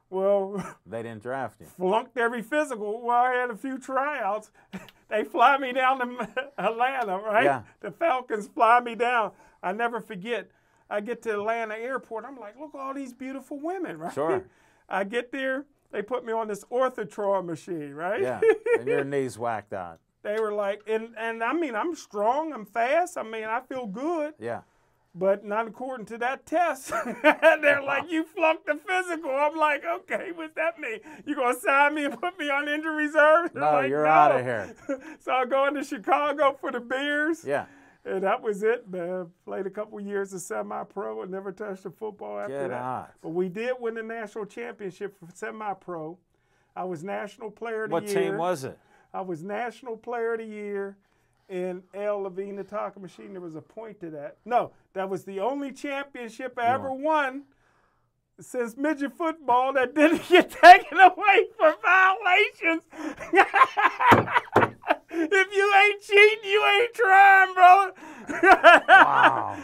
[SPEAKER 2] Well,
[SPEAKER 1] They didn't draft you.
[SPEAKER 2] flunked every physical. Well, I had a few tryouts. They fly me down to Atlanta, right?
[SPEAKER 1] Yeah.
[SPEAKER 2] The Falcons fly me down. I never forget. I get to Atlanta airport. I'm like, look at all these beautiful women, right?
[SPEAKER 1] Sure.
[SPEAKER 2] I get there. They put me on this orthotron machine, right?
[SPEAKER 1] Yeah. And your knees whacked out.
[SPEAKER 2] They were like, and I mean, I'm strong, I'm fast. I mean, I feel good.
[SPEAKER 1] Yeah.
[SPEAKER 2] But not according to that test. They're like, you flunked the physical. I'm like, okay, what's that mean? You gonna sign me and put me on injury reserve? They're
[SPEAKER 1] No,
[SPEAKER 2] like,
[SPEAKER 1] you're
[SPEAKER 2] no.
[SPEAKER 1] out of here.
[SPEAKER 2] So I go into Chicago for the Bears.
[SPEAKER 1] Yeah.
[SPEAKER 2] And that was it, man. Played a couple years of semi-pro and never touched a football after
[SPEAKER 1] Get
[SPEAKER 2] that.
[SPEAKER 1] out.
[SPEAKER 2] But we did win the national championship for semi-pro. I was National Player of the
[SPEAKER 1] What
[SPEAKER 2] Year.
[SPEAKER 1] team was it?
[SPEAKER 2] I was National Player of the Year in L. Levine, the Tonka Machine. There was a point to that. No, that was the only championship I ever won since midget football that didn't get taken away for violations. If you ain't cheating, you ain't trying, brother.
[SPEAKER 1] Wow.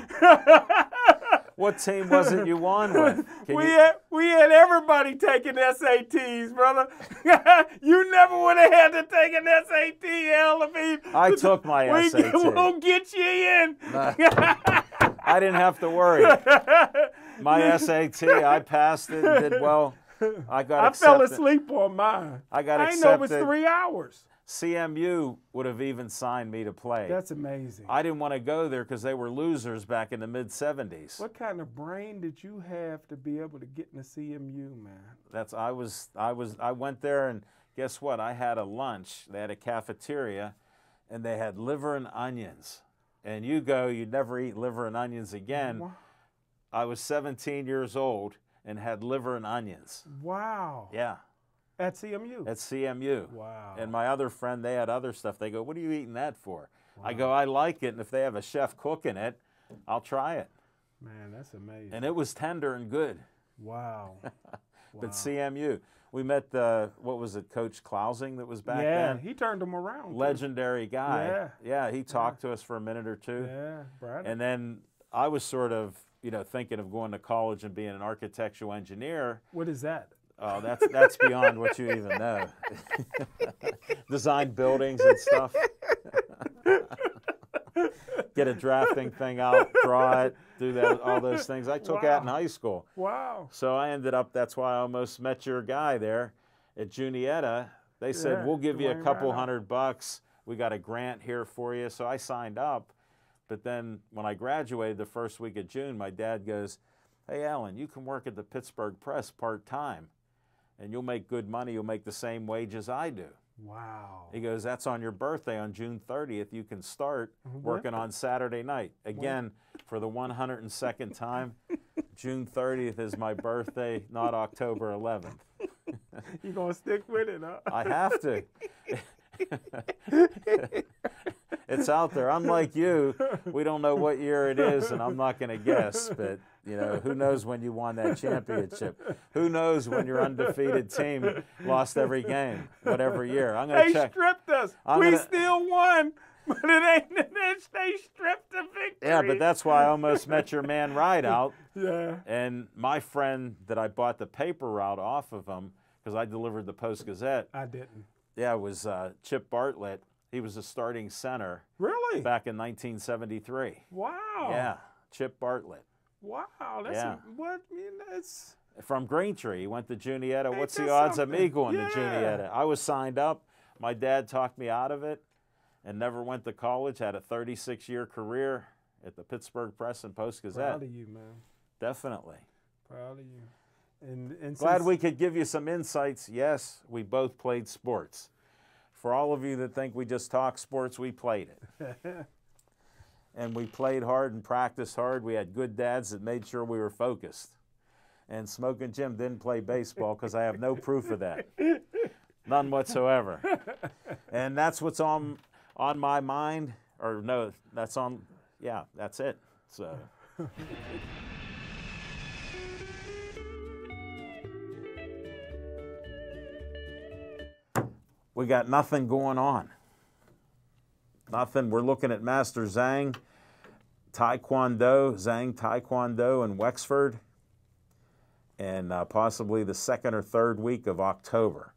[SPEAKER 1] What team was it you won with?
[SPEAKER 2] We had everybody taking SATs, brother. You never would have had to take an SAT, L. Levine.
[SPEAKER 1] I took my SAT.
[SPEAKER 2] We'll get you in.
[SPEAKER 1] I didn't have to worry. My SAT, I passed it and did well. I
[SPEAKER 2] fell asleep on mine.
[SPEAKER 1] I got
[SPEAKER 2] I
[SPEAKER 1] accepted.
[SPEAKER 2] know it was 3 hours.
[SPEAKER 1] CMU would have even signed me to play.
[SPEAKER 2] That's amazing.
[SPEAKER 1] I didn't want to go there because they were losers back in the mid-'70s.
[SPEAKER 2] What kind of brain did you have to be able to get in the CMU, man?
[SPEAKER 1] I went there and guess what? I had a lunch. They had a cafeteria and they had liver and onions. And you'd never eat liver and onions again.
[SPEAKER 2] Wow.
[SPEAKER 1] I was 17 years old and had liver and onions.
[SPEAKER 2] Wow.
[SPEAKER 1] Yeah.
[SPEAKER 2] At CMU?
[SPEAKER 1] At CMU.
[SPEAKER 2] Wow.
[SPEAKER 1] And my other friend, they had other stuff. They go, what are you eating that for? Wow. I go, I like it, and if they have a chef cooking it, I'll try it.
[SPEAKER 2] Man, that's amazing.
[SPEAKER 1] And it was tender and good.
[SPEAKER 2] Wow.
[SPEAKER 1] But CMU. We met, what was it, Coach Klausing that was back then?
[SPEAKER 2] Yeah, he turned them around.
[SPEAKER 1] Legendary guy.
[SPEAKER 2] Yeah.
[SPEAKER 1] Yeah, he talked to us for a minute or two.
[SPEAKER 2] Yeah, Brad.
[SPEAKER 1] And then I was sort of, thinking of going to college and being an architectural engineer.
[SPEAKER 2] What is that?
[SPEAKER 1] Oh, that's beyond what you even know. Design buildings and stuff. Get a drafting thing out, draw it, do all those things. I took that in high school.
[SPEAKER 2] Wow.
[SPEAKER 1] So I ended up, that's why I almost met your guy there at Junietta. They said, we'll give you a couple $100. We got a grant here for you. So I signed up. But then when I graduated the first week of June, my dad goes, hey, Alan, you can work at the Pittsburgh Press part-time. And you'll make good money. You'll make the same wage as I do.
[SPEAKER 2] Wow.
[SPEAKER 1] He goes, that's on your birthday on June 30th. You can start working on Saturday night. Again, for the 102nd time, June 30th is my birthday, not October 11th.
[SPEAKER 2] You going to stick with it, huh?
[SPEAKER 1] I have to. It's out there. Unlike you, we don't know what year it is, and I'm not going to guess. But, who knows when you won that championship? Who knows when your undefeated team lost every game, whatever year? I'm going to check.
[SPEAKER 2] They stripped us. We still won, but it ain't they stripped the victory.
[SPEAKER 1] Yeah, but that's why I almost met your man Rideout.
[SPEAKER 2] Yeah.
[SPEAKER 1] And my friend that I bought the paper route off of him, because I delivered the Post-Gazette.
[SPEAKER 2] I didn't.
[SPEAKER 1] Yeah, it was Chip Bartlett. He was a starting center.
[SPEAKER 2] Really?
[SPEAKER 1] Back in 1973.
[SPEAKER 2] Wow.
[SPEAKER 1] Yeah, Chip Bartlett.
[SPEAKER 2] Wow. That's
[SPEAKER 1] From Greentree. He went to Junietta. What's the odds of me going to Junietta? I was signed up. My dad talked me out of it and never went to college. Had a 36-year career at the Pittsburgh Press and Post-Gazette.
[SPEAKER 2] Proud of you, man.
[SPEAKER 1] Definitely.
[SPEAKER 2] Proud of you. And
[SPEAKER 1] Glad we could give you some insights. Yes, we both played sports. For all of you that think we just talk sports, we played it. And we played hard and practiced hard. We had good dads that made sure we were focused. And Smoking Jim didn't play baseball because I have no proof of that. None whatsoever. And that's what's on my mind. Or no, that's on, yeah, that's it. So. We got nothing going on. Nothing. We're looking at Master Zhang Taekwondo in Wexford, and possibly the 2nd or 3rd week of October.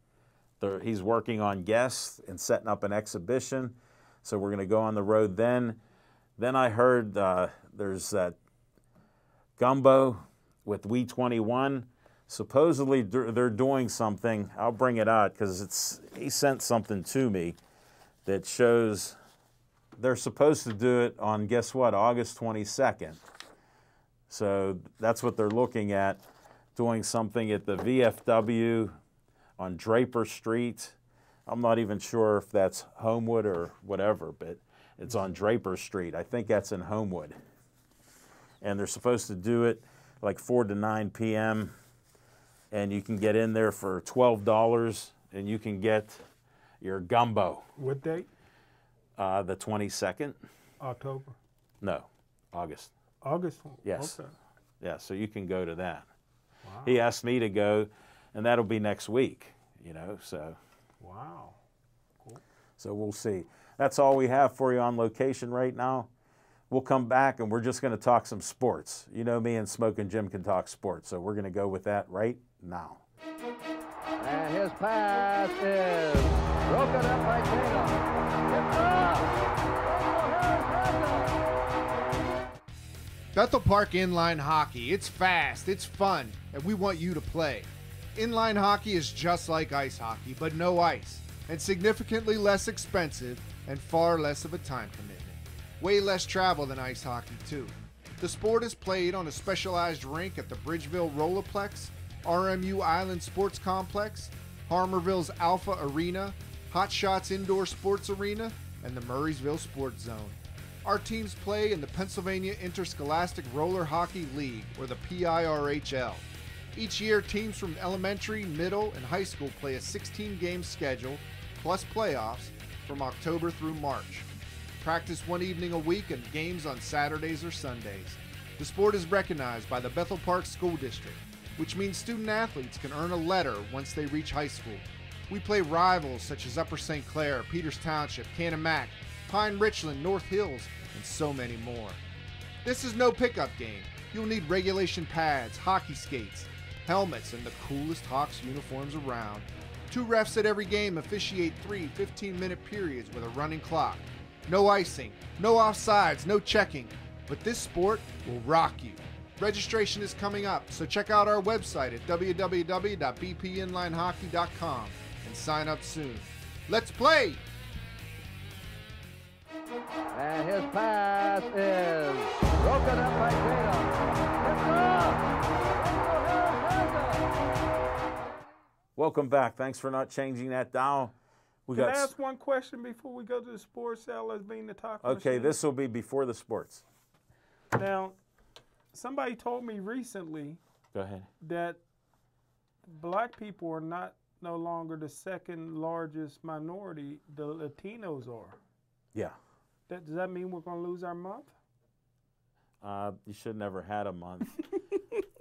[SPEAKER 1] He's working on guests and setting up an exhibition, so we're going to go on the road then. Then I heard there's that Gumbo with We21. Supposedly they're doing something. I'll bring it out because he sent something to me that shows they're supposed to do it on, guess what, August 22nd. So that's what they're looking at, doing something at the VFW on Draper Street. I'm not even sure if that's Homewood or whatever, but It's on Draper Street. I think that's in Homewood. And they're supposed to do it like 4 to 9 p.m. And you can get in there for $12 and you can get your gumbo.
[SPEAKER 2] What date?
[SPEAKER 1] The 22nd?
[SPEAKER 2] October.
[SPEAKER 1] No, August.
[SPEAKER 2] August.
[SPEAKER 1] Yes.
[SPEAKER 2] Okay.
[SPEAKER 1] Yeah, so you can go to that.
[SPEAKER 2] Wow.
[SPEAKER 1] He asked me to go, and that'll be next week, so.
[SPEAKER 2] Wow. Cool.
[SPEAKER 1] So we'll see. That's all we have for you on location right now. We'll come back, and we're just going to talk some sports. You know me and Smokin' Jim can talk sports, so we're going to go with that right now.
[SPEAKER 5] And his pass is broken up by Tatum. It's up!
[SPEAKER 6] Bethel Park Inline Hockey. It's fast, it's fun, and we want you to play. Inline hockey is just like ice hockey, but no ice, and significantly less expensive and far less of a time commitment. Way less travel than ice hockey, too. The sport is played on a specialized rink at the Bridgeville Rollerplex, RMU Island Sports Complex, Harmerville's Alpha Arena, Hot Shots Indoor Sports Arena, and the Murraysville Sports Zone. Our teams play in the Pennsylvania Interscholastic Roller Hockey League, or the PIRHL. Each year, teams from elementary, middle, and high school play a 16-game schedule, plus playoffs, from October through March. Practice one evening a week and games on Saturdays or Sundays. The sport is recognized by the Bethel Park School District, which means student athletes can earn a letter once they reach high school. We play rivals such as Upper St. Clair, Peters Township, Canon-Mac, Pine Richland, North Hills, and so many more. This is no pickup game. You'll need regulation pads, hockey skates, helmets, and the coolest Hawks uniforms around. 2 refs at every game officiate 3 15-minute periods with a running clock. No icing, no offsides, no checking, but this sport will rock you. Registration is coming up, so check out our website at www.bpinlinehockey.com and sign up soon. Let's play!
[SPEAKER 5] And his pass is broken up by Tatum. It's up!
[SPEAKER 1] Welcome back. Thanks for not changing that dial.
[SPEAKER 2] Can I ask one question before we go to the sports cell as being the talk
[SPEAKER 1] Okay,
[SPEAKER 2] machine?
[SPEAKER 1] this will be before the sports.
[SPEAKER 2] Now, somebody told me recently
[SPEAKER 1] Go ahead.
[SPEAKER 2] that black people are no longer the second largest minority. The Latinos are.
[SPEAKER 1] Yeah.
[SPEAKER 2] Does that mean we're going to lose our month?
[SPEAKER 1] You should never had a month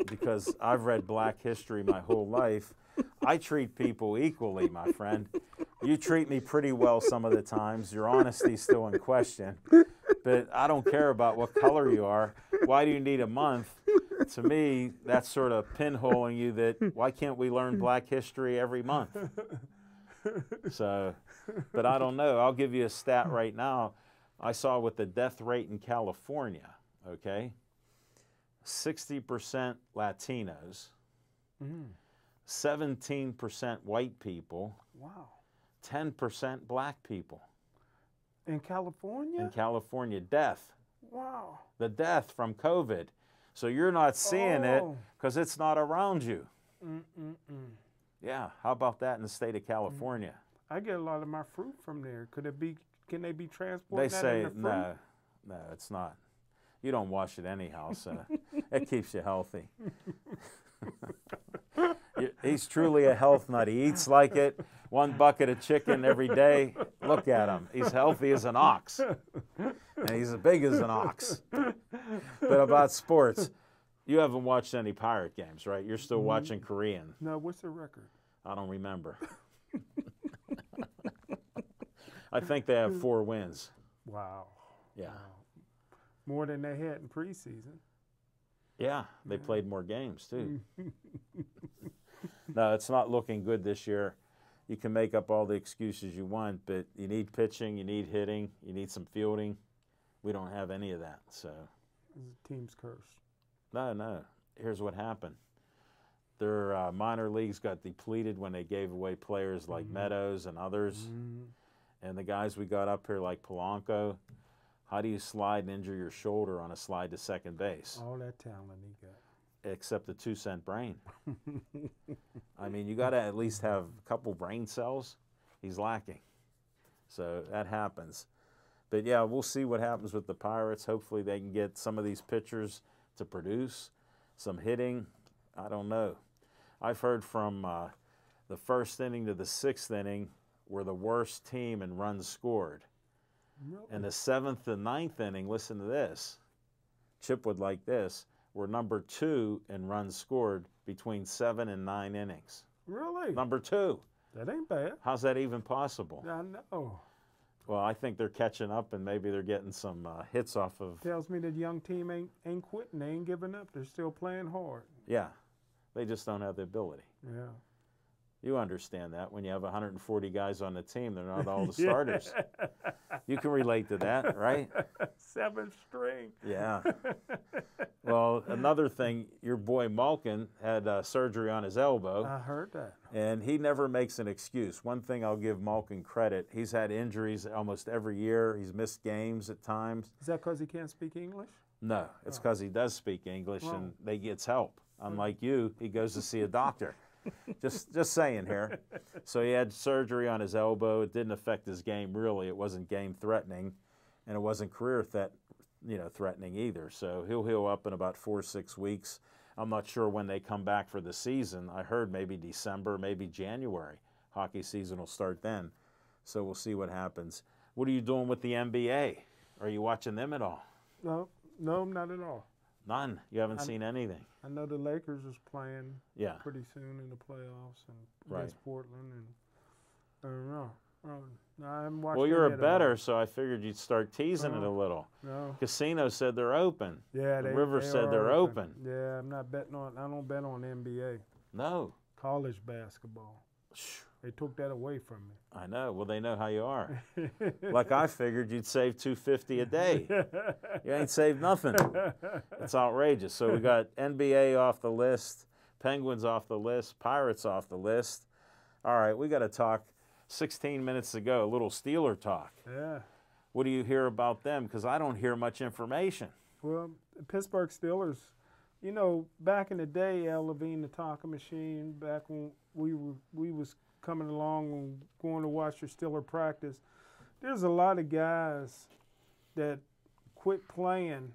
[SPEAKER 1] because I've read Black history my whole life. I treat people equally, my friend. You treat me pretty well some of the times. Your honesty's still in question. But I don't care about what color you are. Why do you need a month? To me, that's sort of pinholing you that why can't we learn Black history every month? So, but I don't know. I'll give you a stat right now. I saw with the death rate in California, okay? 60% Latinos, 17% white people,
[SPEAKER 2] Wow.
[SPEAKER 1] 10% black people.
[SPEAKER 2] In California?
[SPEAKER 1] In California, death.
[SPEAKER 2] Wow.
[SPEAKER 1] The death from COVID. So you're not seeing it
[SPEAKER 2] Oh.
[SPEAKER 1] because it's not around you.
[SPEAKER 2] Mm-mm-mm.
[SPEAKER 1] Yeah, how about that in the state of California?
[SPEAKER 2] I get a lot of my fruit from there. Can they be transported?
[SPEAKER 1] They say, no, it's not. You don't wash it anyhow, so it keeps you healthy. He's truly a health nut. He eats like it. 1 bucket of chicken every day. Look at him. He's healthy as an ox. And he's as big as an ox. But about sports, you haven't watched any Pirate games, right? You're still watching Korean.
[SPEAKER 2] No, what's the record?
[SPEAKER 1] I don't remember. I think they have 4 wins.
[SPEAKER 2] Wow.
[SPEAKER 1] Yeah.
[SPEAKER 2] More than they had in preseason.
[SPEAKER 1] Yeah, they played more games, too. No, it's not looking good this year. You can make up all the excuses you want, but you need pitching, you need hitting, you need some fielding. We don't have any of that, so.
[SPEAKER 2] The team's cursed.
[SPEAKER 1] No. Here's what happened. Their minor leagues got depleted when they gave away players like Meadows and others. And the guys we got up here like Polanco, how do you slide and injure your shoulder on a slide to second base?
[SPEAKER 2] All that talent he got.
[SPEAKER 1] Except a 2-cent brain. I mean, you got to at least have a couple brain cells. He's lacking. So that happens. But, yeah, we'll see what happens with the Pirates. Hopefully they can get some of these pitchers to produce, some hitting. I don't know. I've heard from the first inning to the sixth inning were the worst team in runs scored.
[SPEAKER 2] Really?
[SPEAKER 1] In the seventh and ninth inning, listen to this. Chip would like this. We're number 2 in runs scored between 7 and 9 innings.
[SPEAKER 2] Really?
[SPEAKER 1] Number 2.
[SPEAKER 2] That ain't bad.
[SPEAKER 1] How's that even possible?
[SPEAKER 2] I know.
[SPEAKER 1] Well, I think they're catching up, and maybe they're getting some hits off of.
[SPEAKER 2] Tells me that young team ain't quitting. They ain't giving up. They're still playing hard.
[SPEAKER 1] Yeah, they just don't have the ability.
[SPEAKER 2] Yeah.
[SPEAKER 1] You understand that when you have 140 guys on the team, they're not all the starters. You can relate to that, right?
[SPEAKER 2] 7th string.
[SPEAKER 1] Yeah. Well, another thing, your boy Malkin had surgery on his elbow.
[SPEAKER 2] I heard that.
[SPEAKER 1] And he never makes an excuse. One thing I'll give Malkin credit, he's had injuries almost every year. He's missed games at times.
[SPEAKER 2] Is that because he can't speak English?
[SPEAKER 1] No, it's because he does speak English and they gets help. Unlike you, he goes to see a doctor. Just saying here. So he had surgery on his elbow. It didn't affect his game really. It wasn't game threatening, and it wasn't career threatening either. So he'll heal up in about 4 or 6 weeks. I'm not sure when they come back for the season. I heard maybe December, maybe January. Hockey season will start then. So we'll see what happens. What are you doing with the NBA? Are you watching them at all?
[SPEAKER 2] No, not at all.
[SPEAKER 1] None. You haven't seen anything.
[SPEAKER 2] I know the Lakers is playing
[SPEAKER 1] Yeah.
[SPEAKER 2] pretty soon in the playoffs and
[SPEAKER 1] Right.
[SPEAKER 2] against Portland, and I don't know. No, I haven't watched.
[SPEAKER 1] Well, you're a
[SPEAKER 2] any of them.
[SPEAKER 1] bettor, so I figured you'd start teasing it a little.
[SPEAKER 2] No.
[SPEAKER 1] Casino said they're open.
[SPEAKER 2] Yeah,
[SPEAKER 1] The
[SPEAKER 2] they
[SPEAKER 1] River
[SPEAKER 2] they
[SPEAKER 1] said
[SPEAKER 2] are
[SPEAKER 1] they're open.
[SPEAKER 2] Yeah, I'm not betting on. I don't bet on NBA.
[SPEAKER 1] No.
[SPEAKER 2] College basketball. They took that away from me.
[SPEAKER 1] I know. Well, they know how you are. Like I figured you'd save $250 a day. You ain't saved nothing. It's outrageous. So we got NBA off the list, Penguins off the list, Pirates off the list. All right, we got to talk. 16 minutes ago, a little Steeler talk.
[SPEAKER 2] Yeah.
[SPEAKER 1] What do you hear about them? Because I don't hear much information.
[SPEAKER 2] Well, the Pittsburgh Steelers, you know, back in the day, Al Levine, the talking machine, back when we was coming along and going to watch your Steeler practice, there's a lot of guys that quit playing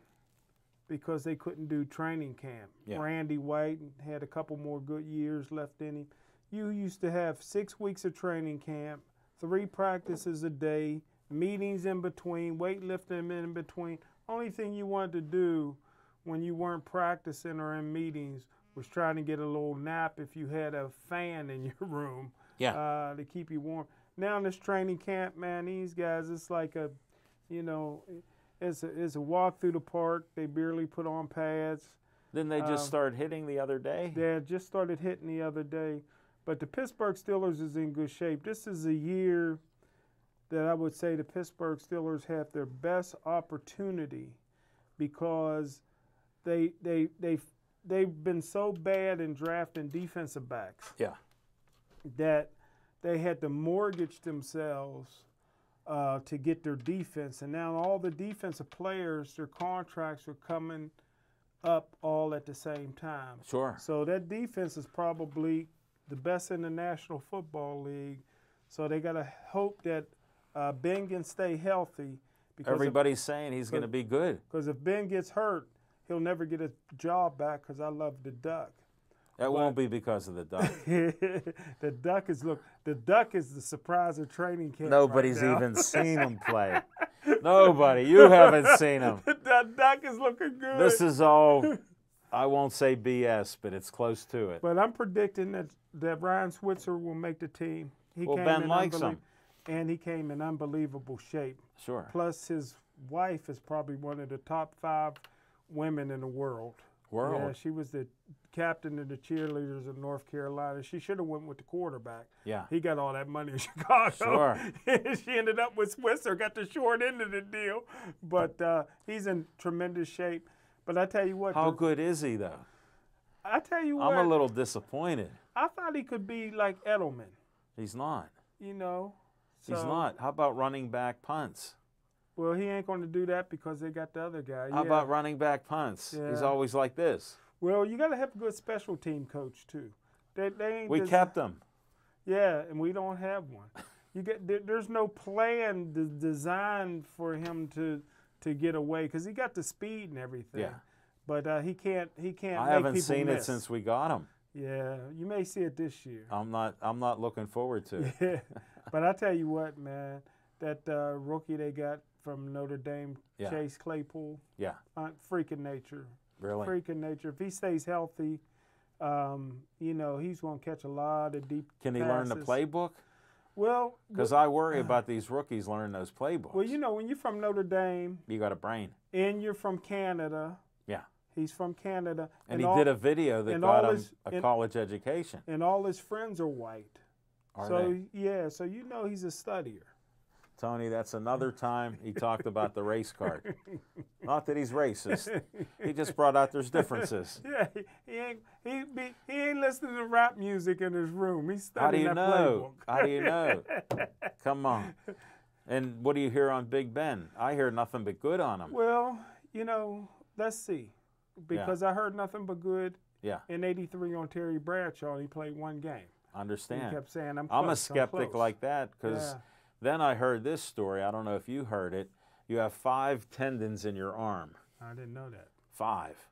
[SPEAKER 2] because they couldn't do training camp.
[SPEAKER 1] Yeah.
[SPEAKER 2] Randy White had a couple more good years left in him. You used to have 6 weeks of training camp, 3 practices a day, meetings in between, weightlifting in between. Only thing you wanted to do when you weren't practicing or in meetings was trying to get a little nap if you had a fan in your room to keep you warm. Now in this training camp, man, these guys, it's like a, you know, it's a walk through the park. They barely put on pads.
[SPEAKER 1] Didn't they just start hitting the other day?
[SPEAKER 2] They just started hitting the other day. But the Pittsburgh Steelers is in good shape. This is a year that I would say the Pittsburgh Steelers have their best opportunity because they've been so bad in drafting defensive backs that they had to mortgage themselves to get their defense. And now all the defensive players, their contracts are coming up all at the same time.
[SPEAKER 1] Sure.
[SPEAKER 2] So that defense is probably the best in the National Football League. So they got to hope that Ben can stay healthy. Because
[SPEAKER 1] Everybody's saying he's going to be good.
[SPEAKER 2] Because if Ben gets hurt, he'll never get a job back because I love the Duck.
[SPEAKER 1] That won't be because of the Duck.
[SPEAKER 2] The Duck is the surprise of training camp.
[SPEAKER 1] Nobody's
[SPEAKER 2] right now.
[SPEAKER 1] even seen him play. Nobody. You haven't seen him.
[SPEAKER 2] The Duck is looking good.
[SPEAKER 1] This is all, I won't say BS, but it's close to it.
[SPEAKER 2] But I'm predicting that Ryan Switzer will make the team.
[SPEAKER 1] Ben likes him.
[SPEAKER 2] And he came in unbelievable shape.
[SPEAKER 1] Sure.
[SPEAKER 2] Plus, his wife is probably one of the top 5 women in the world. Yeah, she was the captain of the cheerleaders in North Carolina. She should have went with the quarterback.
[SPEAKER 1] Yeah.
[SPEAKER 2] He got all that money in Chicago.
[SPEAKER 1] Sure.
[SPEAKER 2] She ended up with Switzer, got the short end of the deal. But he's in tremendous shape. But I tell you what.
[SPEAKER 1] How good is he, though?
[SPEAKER 2] I tell you what.
[SPEAKER 1] I'm a little disappointed.
[SPEAKER 2] I thought he could be like Edelman.
[SPEAKER 1] He's not.
[SPEAKER 2] You know.
[SPEAKER 1] He's not. How about running back punts?
[SPEAKER 2] Well, he ain't going to do that because they got the other guy.
[SPEAKER 1] How about running back punts?
[SPEAKER 2] Yeah.
[SPEAKER 1] He's always like this.
[SPEAKER 2] Well, you got to have a good special team coach, too. They ain't
[SPEAKER 1] We kept him.
[SPEAKER 2] Yeah, and we don't have one. There's no plan designed for him to get away because he got the speed and everything.
[SPEAKER 1] Yeah.
[SPEAKER 2] But he can't.
[SPEAKER 1] I
[SPEAKER 2] make
[SPEAKER 1] haven't
[SPEAKER 2] people
[SPEAKER 1] seen
[SPEAKER 2] miss.
[SPEAKER 1] it since we got him.
[SPEAKER 2] Yeah, you may see it this year.
[SPEAKER 1] I'm not looking forward to it.
[SPEAKER 2] Yeah. But I tell you what, man, that rookie they got from Notre Dame,
[SPEAKER 1] Yeah.
[SPEAKER 2] Chase Claypool,
[SPEAKER 1] Yeah.
[SPEAKER 2] freaking nature.
[SPEAKER 1] Really?
[SPEAKER 2] Freaking nature. If he stays healthy, he's going to catch a lot of deep
[SPEAKER 1] Can he learn the
[SPEAKER 2] passes.
[SPEAKER 1] playbook?
[SPEAKER 2] Well,
[SPEAKER 1] Because I worry about these rookies learning those playbooks.
[SPEAKER 2] well, when you're from Notre Dame
[SPEAKER 1] You got a brain.
[SPEAKER 2] and you're from Canada,
[SPEAKER 1] Yeah.
[SPEAKER 2] he's from Canada,
[SPEAKER 1] And he
[SPEAKER 2] all,
[SPEAKER 1] did a video that
[SPEAKER 2] and
[SPEAKER 1] got
[SPEAKER 2] all
[SPEAKER 1] him
[SPEAKER 2] his-
[SPEAKER 1] a
[SPEAKER 2] and-
[SPEAKER 1] college education.
[SPEAKER 2] and all his friends are white.
[SPEAKER 1] Are
[SPEAKER 2] so
[SPEAKER 1] they?
[SPEAKER 2] yeah, so he's a studier.
[SPEAKER 1] Tony, that's another time he talked about the race card. Not that he's racist. He just brought out there's differences.
[SPEAKER 2] Yeah, he ain't listening to rap music in his room. He's
[SPEAKER 1] How do
[SPEAKER 2] studying
[SPEAKER 1] you
[SPEAKER 2] that
[SPEAKER 1] know?
[SPEAKER 2] playbook.
[SPEAKER 1] How do you know? Come on. And what do you hear on Big Ben? I hear nothing but good on him.
[SPEAKER 2] Well, let's see, because I heard nothing but good
[SPEAKER 1] Yeah,
[SPEAKER 2] in '83 on Terry Bradshaw. And he played one game.
[SPEAKER 1] understand.
[SPEAKER 2] He kept saying, "I'm
[SPEAKER 1] I'm a
[SPEAKER 2] close,
[SPEAKER 1] skeptic
[SPEAKER 2] close."
[SPEAKER 1] like that because
[SPEAKER 2] Yeah.
[SPEAKER 1] then I heard this story. I don't know if you heard it. You have 5 tendons in your arm.
[SPEAKER 2] I didn't know that.
[SPEAKER 1] 5.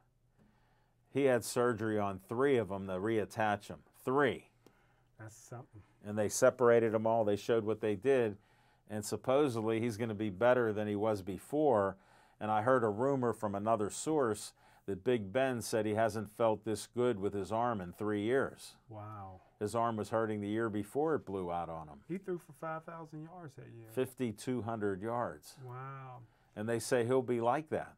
[SPEAKER 1] He had surgery on 3 of them to reattach them. 3.
[SPEAKER 2] That's something.
[SPEAKER 1] And they separated them all. They showed what they did. And supposedly he's going to be better than he was before. And I heard a rumor from another source that Big Ben said he hasn't felt this good with his arm in 3 years.
[SPEAKER 2] Wow.
[SPEAKER 1] His arm was hurting the year before it blew out on him.
[SPEAKER 2] He threw for 5,000 yards that year.
[SPEAKER 1] 5,200 yards.
[SPEAKER 2] Wow.
[SPEAKER 1] And they say he'll be like that.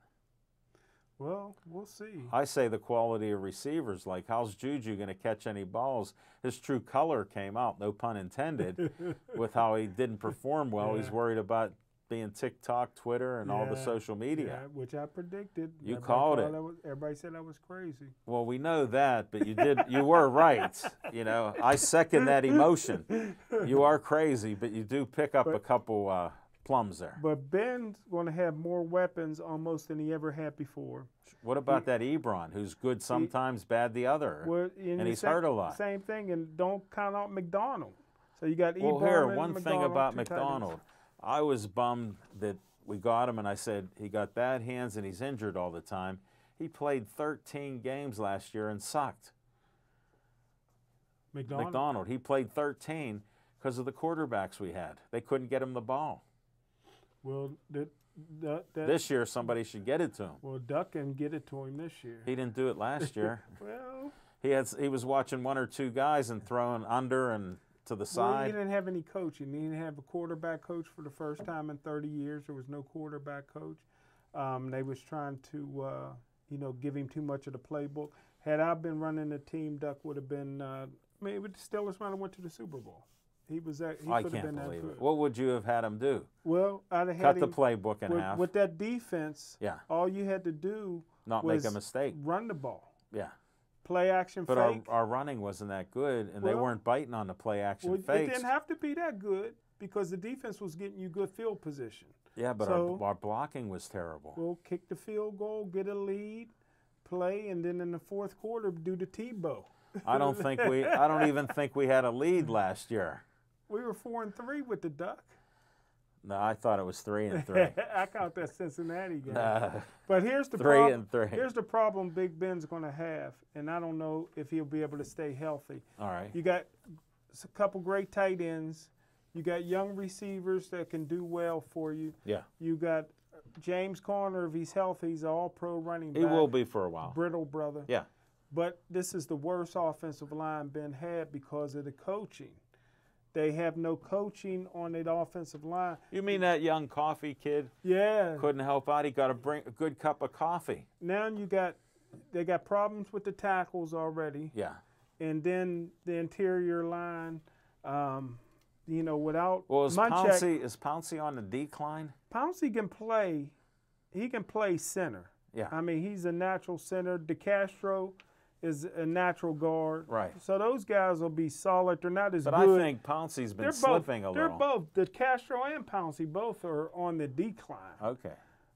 [SPEAKER 2] Well, we'll see.
[SPEAKER 1] I say the quality of receivers, like how's Juju going to catch any balls? His true color came out, no pun intended, with how he didn't perform well.
[SPEAKER 2] Yeah.
[SPEAKER 1] He's worried about being TikTok, Twitter, and all the
[SPEAKER 2] Yeah.
[SPEAKER 1] social media.
[SPEAKER 2] Yeah, which I predicted.
[SPEAKER 1] You
[SPEAKER 2] Everybody
[SPEAKER 1] called
[SPEAKER 2] thought
[SPEAKER 1] it.
[SPEAKER 2] Everybody said I was crazy.
[SPEAKER 1] Well, we know that, but you were right. I second that emotion. You are crazy, but you do pick up a couple plums there.
[SPEAKER 2] But Ben's going to have more weapons almost than he ever had before.
[SPEAKER 1] What about that Ebron, who's good sometimes, bad the other?
[SPEAKER 2] Well,
[SPEAKER 1] and he's hurt a lot.
[SPEAKER 2] Same thing, and don't count out McDonald. So you got
[SPEAKER 1] Well,
[SPEAKER 2] Ebron
[SPEAKER 1] here,
[SPEAKER 2] and
[SPEAKER 1] one thing
[SPEAKER 2] McDonald,
[SPEAKER 1] about
[SPEAKER 2] 2 tight ends.
[SPEAKER 1] McDonald. I was bummed that we got him, and I said, he got bad hands and he's injured all the time. He played 13 games last year and sucked. McDonald. He played 13 because of the quarterbacks we had. They couldn't get him the ball.
[SPEAKER 2] Well,
[SPEAKER 1] This year, somebody should get it to him.
[SPEAKER 2] well, Duck can get it to him this year.
[SPEAKER 1] He didn't do it last year.
[SPEAKER 2] Well,
[SPEAKER 1] He was watching 1 or 2 guys and throwing under and to the
[SPEAKER 2] well, he
[SPEAKER 1] side.
[SPEAKER 2] didn't have any coaching. He didn't have a quarterback coach for the first time in 30 years. There was no quarterback coach. They was trying to, give him too much of the playbook. Had I been running the team, Duck would have been. Maybe the Steelers might have went to the Super Bowl. He was that. He
[SPEAKER 1] I
[SPEAKER 2] could have
[SPEAKER 1] can't
[SPEAKER 2] been
[SPEAKER 1] believe
[SPEAKER 2] that
[SPEAKER 1] it.
[SPEAKER 2] good.
[SPEAKER 1] What would you have had him do?
[SPEAKER 2] Well, I'd have had
[SPEAKER 1] Cut the
[SPEAKER 2] him
[SPEAKER 1] playbook in half,
[SPEAKER 2] with that defense.
[SPEAKER 1] Yeah.
[SPEAKER 2] All you had to do
[SPEAKER 1] not
[SPEAKER 2] was
[SPEAKER 1] make a mistake.
[SPEAKER 2] run the ball,
[SPEAKER 1] Yeah.
[SPEAKER 2] play action
[SPEAKER 1] But
[SPEAKER 2] fake.
[SPEAKER 1] our running wasn't that good, and they
[SPEAKER 2] Well-
[SPEAKER 1] weren't biting on the play action
[SPEAKER 2] Well, it
[SPEAKER 1] fakes.
[SPEAKER 2] didn't have to be that good because the defense was getting you good field position.
[SPEAKER 1] Yeah, but
[SPEAKER 2] So-
[SPEAKER 1] our blocking was terrible.
[SPEAKER 2] We'll kick the field goal, get a lead, play, and then in the fourth quarter do the Tebow.
[SPEAKER 1] I don't even think we had a lead last year.
[SPEAKER 2] We were 4-3 with the Duck.
[SPEAKER 1] No, I thought it was 3-3.
[SPEAKER 2] I count that Cincinnati game.
[SPEAKER 1] Nah.
[SPEAKER 2] But here's the
[SPEAKER 1] 3-3.
[SPEAKER 2] Here's the problem Big Ben's going to have, and I don't know if he'll be able to stay healthy.
[SPEAKER 1] All right.
[SPEAKER 2] You got a couple great tight ends. You got young receivers that can do well for you.
[SPEAKER 1] Yeah.
[SPEAKER 2] You got James Conner, if he's healthy, he's an all-pro running back.
[SPEAKER 1] He will be for a while.
[SPEAKER 2] Brittle brother.
[SPEAKER 1] Yeah.
[SPEAKER 2] But this is the worst offensive line Ben had because of the coaching. They have no coaching on that offensive line.
[SPEAKER 1] You mean that young coffee kid
[SPEAKER 2] Yeah.
[SPEAKER 1] couldn't help out? He got to bring a good cup of coffee.
[SPEAKER 2] Now they got problems with the tackles already.
[SPEAKER 1] Yeah.
[SPEAKER 2] And then the interior line, without
[SPEAKER 1] Well, is
[SPEAKER 2] Munchak.
[SPEAKER 1] Pouncey on the decline?
[SPEAKER 2] Pouncey can play. He can play center.
[SPEAKER 1] Yeah.
[SPEAKER 2] I mean, he's a natural center. DeCastro is a natural guard.
[SPEAKER 1] Right.
[SPEAKER 2] So those guys will be solid. They're not as
[SPEAKER 1] But
[SPEAKER 2] good.
[SPEAKER 1] I think Pouncey's been
[SPEAKER 2] They're
[SPEAKER 1] slipping
[SPEAKER 2] both,
[SPEAKER 1] a little.
[SPEAKER 2] They're both. DeCastro and Pouncey both are on the decline.
[SPEAKER 1] Okay.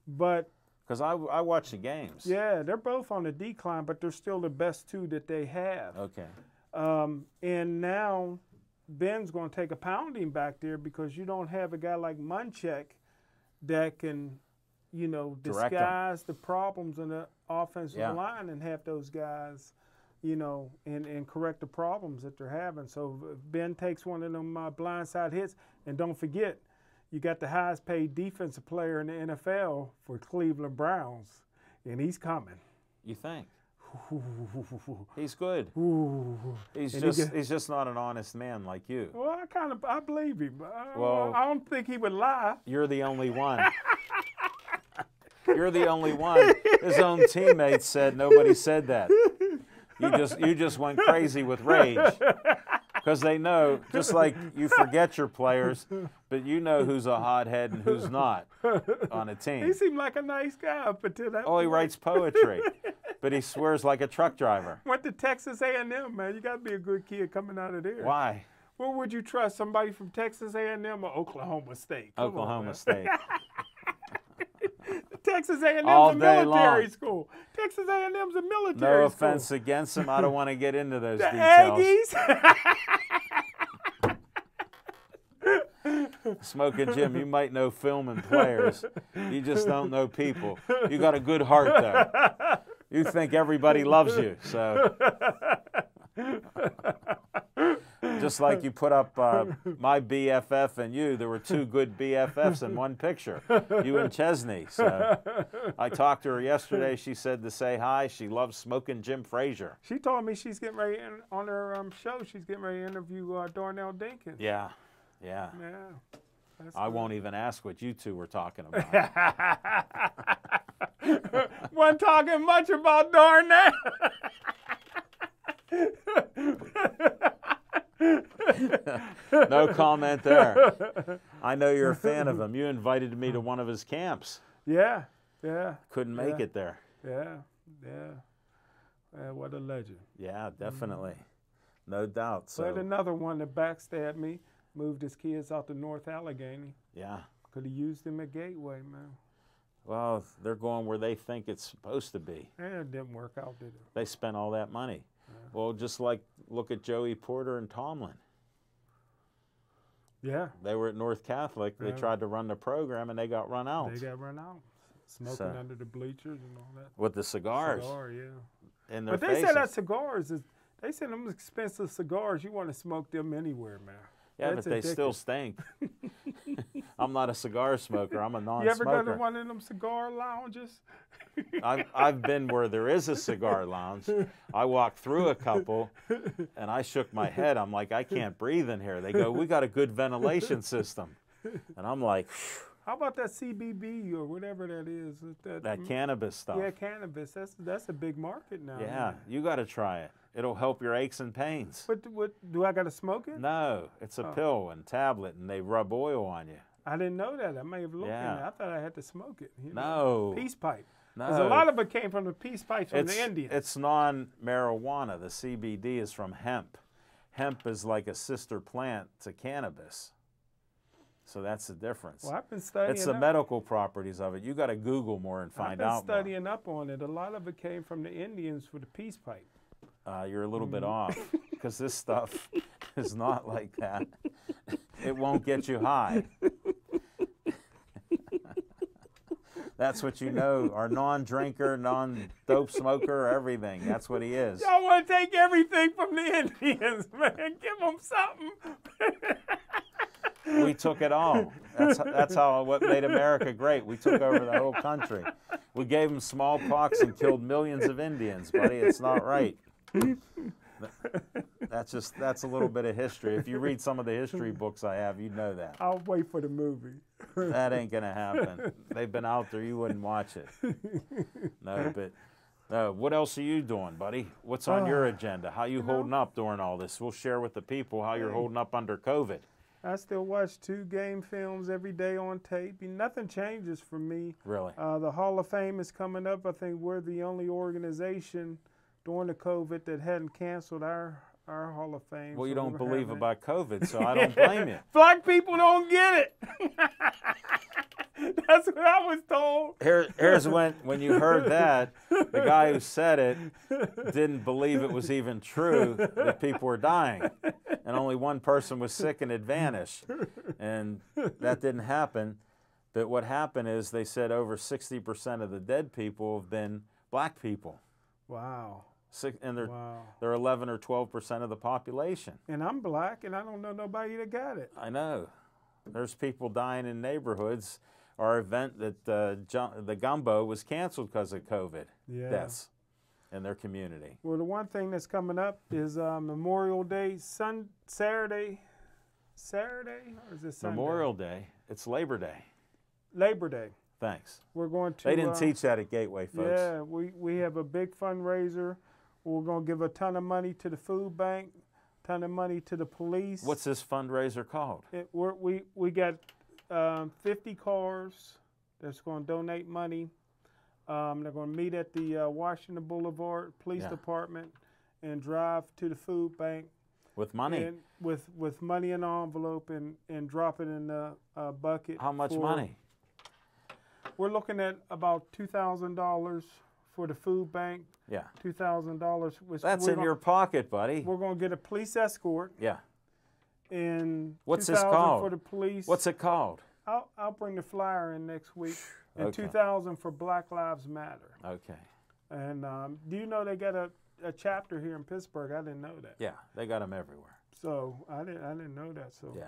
[SPEAKER 2] But
[SPEAKER 1] Because I watch the games.
[SPEAKER 2] yeah, they're both on the decline, but they're still the best 2 that they have.
[SPEAKER 1] Okay.
[SPEAKER 2] And now Ben's going to take a pounding back there because you don't have a guy like Munchak that can, you know,
[SPEAKER 1] Direct 'em.
[SPEAKER 2] disguise the problems in the offensive
[SPEAKER 1] Yeah.
[SPEAKER 2] line and have those guys, you know, and correct the problems that they're having. So if Ben takes one of them blindside hits, and don't forget, you got the highest paid defensive player in the NFL for Cleveland Browns, and he's coming.
[SPEAKER 1] You think? He's good.
[SPEAKER 2] Ooh.
[SPEAKER 1] He's
[SPEAKER 2] And he
[SPEAKER 1] he's just not an honest man like you.
[SPEAKER 2] Well, I believe him.
[SPEAKER 1] Well-
[SPEAKER 2] I don't think he would lie.
[SPEAKER 1] You're the only one. You're the only one. His own teammates said nobody said that. You just went crazy with rage. Because they know, just like you forget your players, but you know who's a hothead and who's not on a team.
[SPEAKER 2] He seemed like a nice guy up until that
[SPEAKER 1] Oh, he
[SPEAKER 2] point.
[SPEAKER 1] writes poetry, but he swears like a truck driver.
[SPEAKER 2] Went to Texas A&M, man. You got to be a good kid coming out of there.
[SPEAKER 1] Why?
[SPEAKER 2] What would you trust, somebody from Texas A&M or Oklahoma State? Come on,
[SPEAKER 1] Oklahoma
[SPEAKER 2] man.
[SPEAKER 1] State.
[SPEAKER 2] Texas A&M's
[SPEAKER 1] All
[SPEAKER 2] a
[SPEAKER 1] day
[SPEAKER 2] military
[SPEAKER 1] long.
[SPEAKER 2] school. Texas A&M's a military
[SPEAKER 1] No
[SPEAKER 2] school.
[SPEAKER 1] offense against him. I don't want to get into those
[SPEAKER 2] The
[SPEAKER 1] details.
[SPEAKER 2] Aggies.
[SPEAKER 1] Smoking Jim, you might know film and players. You just don't know people. You got a good heart, though. You think everybody loves you, so. Just like you put up my BFF and you, there were two good BFFs in one picture, you and Chesney. So I talked to her yesterday. She said to say hi. She loves Smoking Jim Frazier.
[SPEAKER 2] She told me she's getting ready, on her show, she's getting ready to interview Darnell Dinkins.
[SPEAKER 1] Yeah, yeah.
[SPEAKER 2] Yeah. That's
[SPEAKER 1] I
[SPEAKER 2] good.
[SPEAKER 1] won't even ask what you two were talking about.
[SPEAKER 2] Wasn't talking much about Darnell.
[SPEAKER 1] No comment there. I know you're a fan of him. You invited me to one of his camps.
[SPEAKER 2] Yeah, yeah,
[SPEAKER 1] Couldn't make
[SPEAKER 2] Yeah.
[SPEAKER 1] it there.
[SPEAKER 2] yeah, yeah. What a legend.
[SPEAKER 1] Yeah, definitely. No doubt.
[SPEAKER 2] But
[SPEAKER 1] So,
[SPEAKER 2] another one that backstabbed me, moved his kids out to North Allegheny.
[SPEAKER 1] yeah.
[SPEAKER 2] Could have used him at Gateway, man.
[SPEAKER 1] Well, they're going where they think it's supposed to be.
[SPEAKER 2] And it didn't work out, did it?
[SPEAKER 1] They spent all that money. Well, just like look at Joey Porter and Tomlin.
[SPEAKER 2] Yeah,
[SPEAKER 1] They were at North Catholic. They
[SPEAKER 2] Yeah.
[SPEAKER 1] tried to run the program and they got run out
[SPEAKER 2] they got run out. Smoking
[SPEAKER 1] So-
[SPEAKER 2] under the bleachers and all that.
[SPEAKER 1] with the cigars
[SPEAKER 2] Cigar, yeah.
[SPEAKER 1] in their
[SPEAKER 2] But they
[SPEAKER 1] faces.
[SPEAKER 2] said that cigars is, they said them expensive cigars, you want to smoke them anywhere, man.
[SPEAKER 1] Yeah,
[SPEAKER 2] That's
[SPEAKER 1] but they still
[SPEAKER 2] addictive.
[SPEAKER 1] stink. I'm not a cigar smoker. I'm a
[SPEAKER 2] You ever go
[SPEAKER 1] non-smoker.
[SPEAKER 2] to one of them cigar lounges?
[SPEAKER 1] I've been where there is a cigar lounge. I walked through a couple, and I shook my head. I'm like, I can't breathe in here. They go, we got a good ventilation system, and I'm like,
[SPEAKER 2] How about that CBB or whatever that is?
[SPEAKER 1] that cannabis stuff.
[SPEAKER 2] Yeah, cannabis. That's a big market now.
[SPEAKER 1] Yeah,
[SPEAKER 2] man.
[SPEAKER 1] you got to try it. It'll help your aches and pains.
[SPEAKER 2] What do I got to smoke it?
[SPEAKER 1] No, it's a pill and tablet, and they rub oil on you.
[SPEAKER 2] I didn't know that. I may have looked
[SPEAKER 1] Yeah.
[SPEAKER 2] in it. I thought I had to smoke it. you
[SPEAKER 1] No.
[SPEAKER 2] know. Peace pipe. Because
[SPEAKER 1] No.
[SPEAKER 2] a lot of it came from the peace pipes from
[SPEAKER 1] It's,
[SPEAKER 2] the Indians.
[SPEAKER 1] it's non-marijuana. The CBD is from hemp. Hemp is like a sister plant to cannabis. So that's the difference.
[SPEAKER 2] Well, I've been studying.
[SPEAKER 1] It's the
[SPEAKER 2] up.
[SPEAKER 1] medical properties of it. You got to Google more and
[SPEAKER 2] I've
[SPEAKER 1] find
[SPEAKER 2] been
[SPEAKER 1] out more.
[SPEAKER 2] studying up on it. A lot of it came from the Indians for the peace pipe.
[SPEAKER 1] You're a little bit
[SPEAKER 2] Mm.
[SPEAKER 1] off because this stuff is not like that. It won't get you high. That's what you know. Our non-drinker, non-dope smoker, everything. That's what he is.
[SPEAKER 2] Y'all want to take everything from the Indians, man. Give them something.
[SPEAKER 1] We took it all. That's how what made America great. We took over the whole country. We gave them smallpox and killed millions of Indians, buddy. It's not right. That's a little bit of history. If you read some of the history books I have, you'd know that.
[SPEAKER 2] I'll wait for the movie.
[SPEAKER 1] That ain't gonna happen. They've been out there. You wouldn't watch it. No, what else are you doing, buddy? What's on your agenda? How you holding up during all this? We'll share with the people how you're holding up under COVID.
[SPEAKER 2] I still watch 2 game films every day on tape. Nothing changes for me.
[SPEAKER 1] Really?
[SPEAKER 2] The Hall of Fame is coming up. I think we're the only organization during the COVID that hadn't canceled our Hall of Fame.
[SPEAKER 1] Well, you
[SPEAKER 2] so
[SPEAKER 1] don't
[SPEAKER 2] we're
[SPEAKER 1] believe
[SPEAKER 2] having it.
[SPEAKER 1] about COVID, so I don't blame you.
[SPEAKER 2] Black people don't get it. That's what I was told.
[SPEAKER 1] Here's when you heard that, the guy who said it didn't believe it was even true that people were dying. and only one person was sick and had vanished. And that didn't happen. But what happened is they said over 60% of the dead people have been black people.
[SPEAKER 2] Wow.
[SPEAKER 1] And they're,
[SPEAKER 2] Wow.
[SPEAKER 1] they're 11 or 12% of the population.
[SPEAKER 2] And I'm black, and I don't know nobody that got it.
[SPEAKER 1] I know. There's people dying in neighborhoods. Our event that the Gumbo was canceled because of COVID deaths in their community.
[SPEAKER 2] Well, the one thing that's coming up is Memorial Day, Saturday, or is it Sunday?
[SPEAKER 1] Memorial Day. It's Labor Day.
[SPEAKER 2] Labor Day.
[SPEAKER 1] Thanks.
[SPEAKER 2] We're going to.
[SPEAKER 1] They didn't teach that at Gateway, folks.
[SPEAKER 2] Yeah, we have a big fundraiser. We're going to give a ton of money to the food bank, ton of money to the police.
[SPEAKER 1] What's this fundraiser called?
[SPEAKER 2] We got 50 cars that's going to donate money. They're going to meet at the Washington Boulevard Police Department and drive to the food bank.
[SPEAKER 1] With money?
[SPEAKER 2] And with money in an envelope and drop it in the bucket.
[SPEAKER 1] How much money?
[SPEAKER 2] We're looking at about $2,000 for the food bank.
[SPEAKER 1] Yeah.
[SPEAKER 2] $2,000.
[SPEAKER 1] That's in your pocket, buddy.
[SPEAKER 2] We're going to get a police escort.
[SPEAKER 1] Yeah.
[SPEAKER 2] And
[SPEAKER 1] what's this
[SPEAKER 2] $2,000
[SPEAKER 1] called?
[SPEAKER 2] for the police.
[SPEAKER 1] What's it called?
[SPEAKER 2] I'll bring the flyer in next week. And
[SPEAKER 1] Okay.
[SPEAKER 2] $2,000 for Black Lives Matter.
[SPEAKER 1] Okay.
[SPEAKER 2] And do you know they got a chapter here in Pittsburgh? I didn't know that.
[SPEAKER 1] Yeah, they got them everywhere.
[SPEAKER 2] So I didn't know that. So
[SPEAKER 1] Yeah.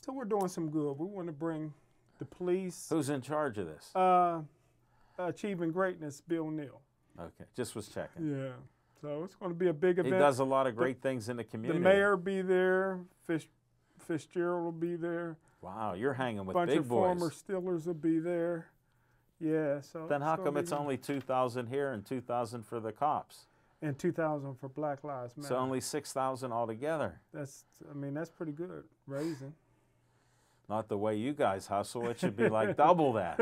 [SPEAKER 2] So we're doing some good. We want to bring the police.
[SPEAKER 1] Who's in charge of this?
[SPEAKER 2] Achieving Greatness, Bill Neal.
[SPEAKER 1] Okay, just was checking.
[SPEAKER 2] Yeah. So it's going to be a big event.
[SPEAKER 1] He does a lot of great things in the community.
[SPEAKER 2] The mayor will be there. Fitzgerald will be there.
[SPEAKER 1] Wow, you're hanging with
[SPEAKER 2] Bunch
[SPEAKER 1] big
[SPEAKER 2] of
[SPEAKER 1] boys.
[SPEAKER 2] former Steelers will be there. Yeah. So
[SPEAKER 1] Then how come
[SPEAKER 2] gonna
[SPEAKER 1] it's
[SPEAKER 2] be-
[SPEAKER 1] only 2,000 here and 2,000 for the cops?
[SPEAKER 2] and 2,000 for Black Lives Matter?
[SPEAKER 1] So only 6,000 altogether.
[SPEAKER 2] That's pretty good raising.
[SPEAKER 1] Not the way you guys hustle. It should be like double that.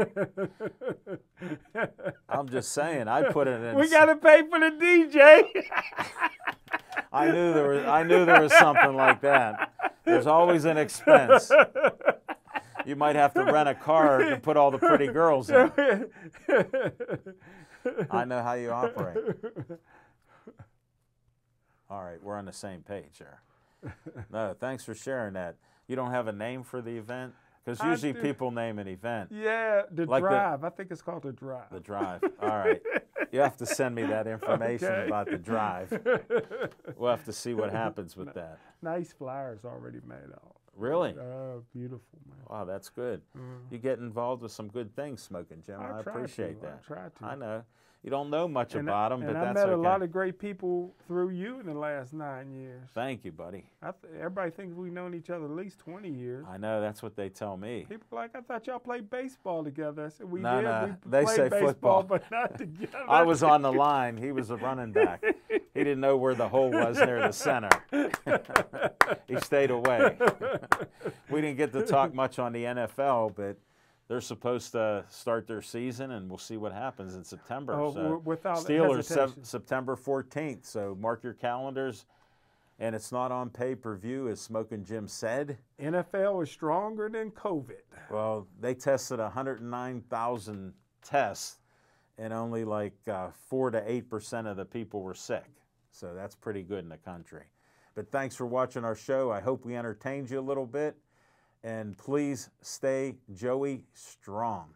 [SPEAKER 1] I'm just saying. I put it in.
[SPEAKER 2] We got to pay for the DJ.
[SPEAKER 1] I knew there was something like that. There's always an expense. You might have to rent a car to put all the pretty girls in. I know how you operate. All right, we're on the same page here. No, thanks for sharing that. You don't have a name for the event? Because
[SPEAKER 2] I
[SPEAKER 1] usually
[SPEAKER 2] do.
[SPEAKER 1] people name an event.
[SPEAKER 2] Yeah, the
[SPEAKER 1] Like the-
[SPEAKER 2] drive. I think it's called the drive.
[SPEAKER 1] The drive. All right. You have to send me that information
[SPEAKER 2] Okay.
[SPEAKER 1] about the drive. We'll have to see what happens with that.
[SPEAKER 2] Nice flyers already made out.
[SPEAKER 1] Really?
[SPEAKER 2] Beautiful, man.
[SPEAKER 1] Wow, that's good. You get involved with some good things, Smoking Jim. I
[SPEAKER 2] try
[SPEAKER 1] appreciate
[SPEAKER 2] to.
[SPEAKER 1] that.
[SPEAKER 2] I try to.
[SPEAKER 1] I know. You don't know much
[SPEAKER 2] And
[SPEAKER 1] about them, but
[SPEAKER 2] and
[SPEAKER 1] that's
[SPEAKER 2] I met
[SPEAKER 1] okay.
[SPEAKER 2] a lot of great people through you in the last 9 years.
[SPEAKER 1] Thank you, buddy.
[SPEAKER 2] Everybody thinks we've known each other at least 20 years.
[SPEAKER 1] I know, that's what they tell me.
[SPEAKER 2] People are like, I thought y'all played baseball together. I said, we
[SPEAKER 1] No,
[SPEAKER 2] did.
[SPEAKER 1] no,
[SPEAKER 2] We
[SPEAKER 1] they
[SPEAKER 2] played
[SPEAKER 1] say
[SPEAKER 2] baseball,
[SPEAKER 1] football.
[SPEAKER 2] but not together.
[SPEAKER 1] I was on the line. He was a running back. He didn't know where the hole was near the center. He stayed away. We didn't get to talk much on the NFL, but they're supposed to start their season, and we'll see what happens in September.
[SPEAKER 2] Oh,
[SPEAKER 1] So
[SPEAKER 2] without
[SPEAKER 1] Steelers,
[SPEAKER 2] hesitation.
[SPEAKER 1] September 14th. So mark your calendars. And it's not on pay-per-view, as Smoking Jim said.
[SPEAKER 2] NFL is stronger than COVID.
[SPEAKER 1] Well, they tested 109,000 tests, and only like 4 to 8% of the people were sick. So that's pretty good in the country. But thanks for watching our show. I hope we entertained you a little bit. And please stay Joey strong.